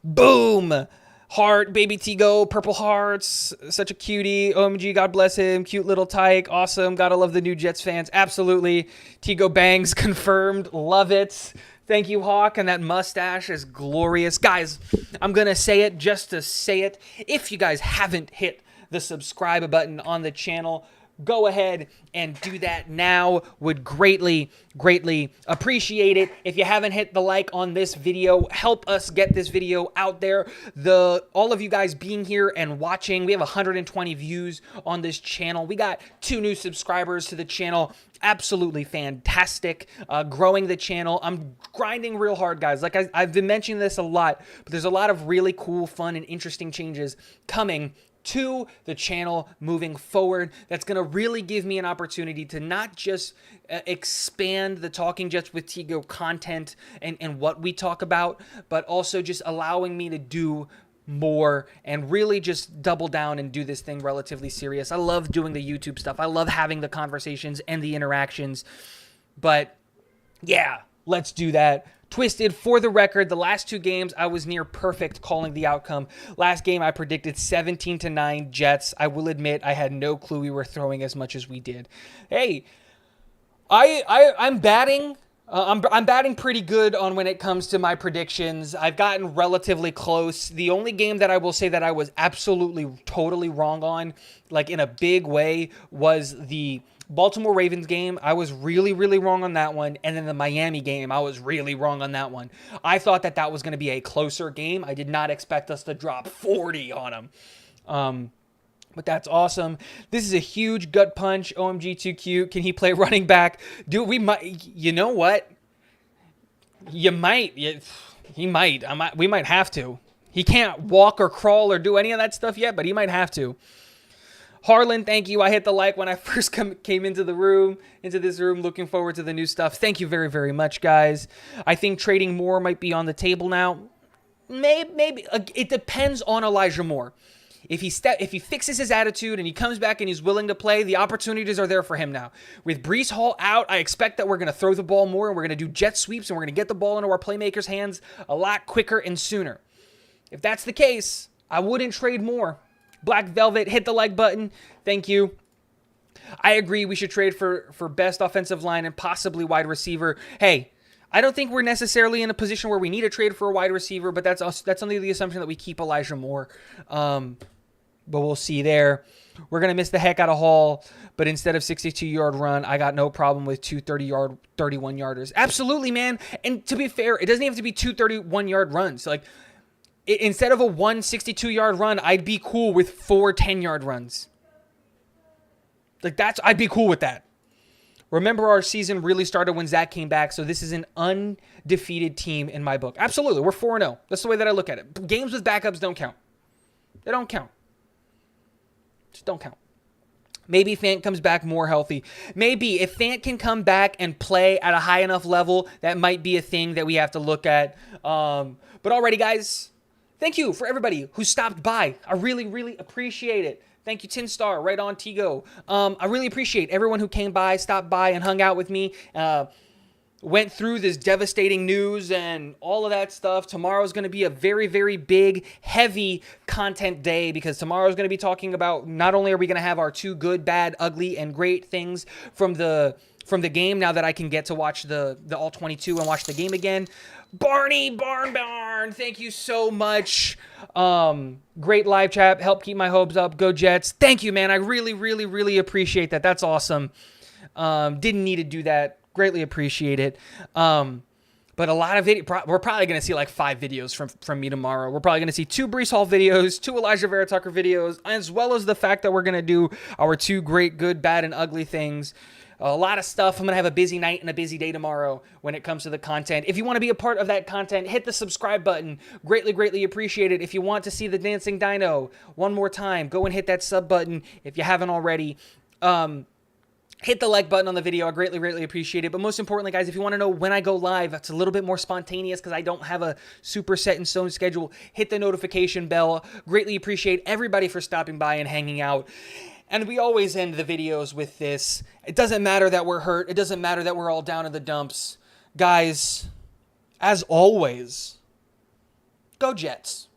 A: Boom. Heart, baby Tigo, purple hearts, such a cutie. OMG, God bless him. Cute little tyke. Awesome. Gotta love the new Jets fans. Absolutely. Tigo bangs confirmed. Love it. Thank you, Hawk. And that mustache is glorious. Guys, I'm going to say it just to say it. If you guys haven't hit the subscribe button on the channel, go ahead and do that now. Would greatly, greatly appreciate it. If you haven't hit the like on this video, help us get this video out there. All of you guys being here and watching, we have 120 views on this channel. We got 2 new subscribers to the channel. Absolutely fantastic. Growing the channel. I'm grinding real hard, guys. Like I've been mentioning this a lot, but there's a lot of really cool, fun, and interesting changes coming to the channel moving forward. That's going to really give me an opportunity to not just expand the Talking Jets with Tigo content and what we talk about, but also just allowing me to do more and really just double down and do this thing relatively serious. I love doing the YouTube stuff. I love having the conversations and the interactions. But yeah, let's do that. Twisted, for the record, the last 2 games, I was near perfect calling the outcome. Last game, I predicted 17-9 Jets. I will admit, I had no clue we were throwing as much as we did. Hey, I'm batting. I'm batting pretty good on when it comes to my predictions. I've gotten relatively close. The only game that I will say that I was absolutely, totally wrong on, like in a big way, was the Baltimore Ravens game. I was really, really wrong on that one. And then the Miami game, I was really wrong on that one. I thought that that was going to be a closer game. I did not expect us to drop 40 on them. But that's awesome. This is a huge gut punch. OMG, too cute. Can he play running back? Dude, we might. You know what? You might. He might. We might have to. He can't walk or crawl or do any of that stuff yet, but he might have to. Harlan, thank you. I hit the like when I first came into this room. Looking forward to the new stuff. Thank you very, very much, guys. I think trading Moore might be on the table now. Maybe. It depends on Elijah Moore. If he fixes his attitude and he comes back and he's willing to play, the opportunities are there for him now. With Breece Hall out, I expect that we're going to throw the ball more and we're going to do jet sweeps and we're going to get the ball into our playmakers' hands a lot quicker and sooner. If that's the case, I wouldn't trade more. Black Velvet, hit the like button. Thank you. I agree we should trade for best offensive line and possibly wide receiver. Hey, I don't think we're necessarily in a position where we need to trade for a wide receiver, but that's under the assumption that we keep Elijah Moore. But we'll see there. We're going to miss the heck out of Hall, but instead of 62-yard run, I got no problem with 2 31-yarders. Absolutely, man. And to be fair, it doesn't have to be 2 31-yard runs. Like, instead of a 1 62-yard run, I'd be cool with 4 10-yard runs. Like, I'd be cool with that. Remember, our season really started when Zach came back, so this is an undefeated team in my book. Absolutely, we're 4-0. That's the way that I look at it. Games with backups don't count. They don't count. Just don't count. Maybe Fant comes back more healthy. Maybe if Fant can come back and play at a high enough level, that might be a thing that we have to look at. But alrighty, guys, thank you for everybody who stopped by. I really, really appreciate it. Thank you, Tin Star, right on Tigo. I really appreciate everyone who came by, stopped by, and hung out with me. Went through this devastating news and all of that stuff. Tomorrow's going to be a very, very big, heavy content day because tomorrow's going to be talking about not only are we going to have our 2 good, bad, ugly, and great things from the game now that I can get to watch the All-22 and watch the game again. Barney Barn, thank you so much. Great live chat. Help keep my hopes up. Go Jets. Thank you, man. I really, really, really appreciate that. That's awesome. Didn't need to do that. Greatly appreciate it. But a lot of video, we're probably going to see like 5 videos from me tomorrow. We're probably going to see 2 Breece Hall videos, 2 Elijah Vera Tucker videos, as well as the fact that we're going to do our 2 great, good, bad, and ugly things. A lot of stuff. I'm going to have a busy night and a busy day tomorrow when it comes to the content. If you want to be a part of that content, hit the subscribe button. Greatly, greatly appreciate it. If you want to see the dancing dino one more time, go and hit that sub button if you haven't already. Hit the like button on the video. I greatly, greatly appreciate it. But most importantly, guys, if you want to know when I go live, it's a little bit more spontaneous because I don't have a super set in stone schedule. Hit the notification bell. Greatly appreciate everybody for stopping by and hanging out. And we always end the videos with this. It doesn't matter that we're hurt. It doesn't matter that we're all down in the dumps. Guys, as always, go Jets.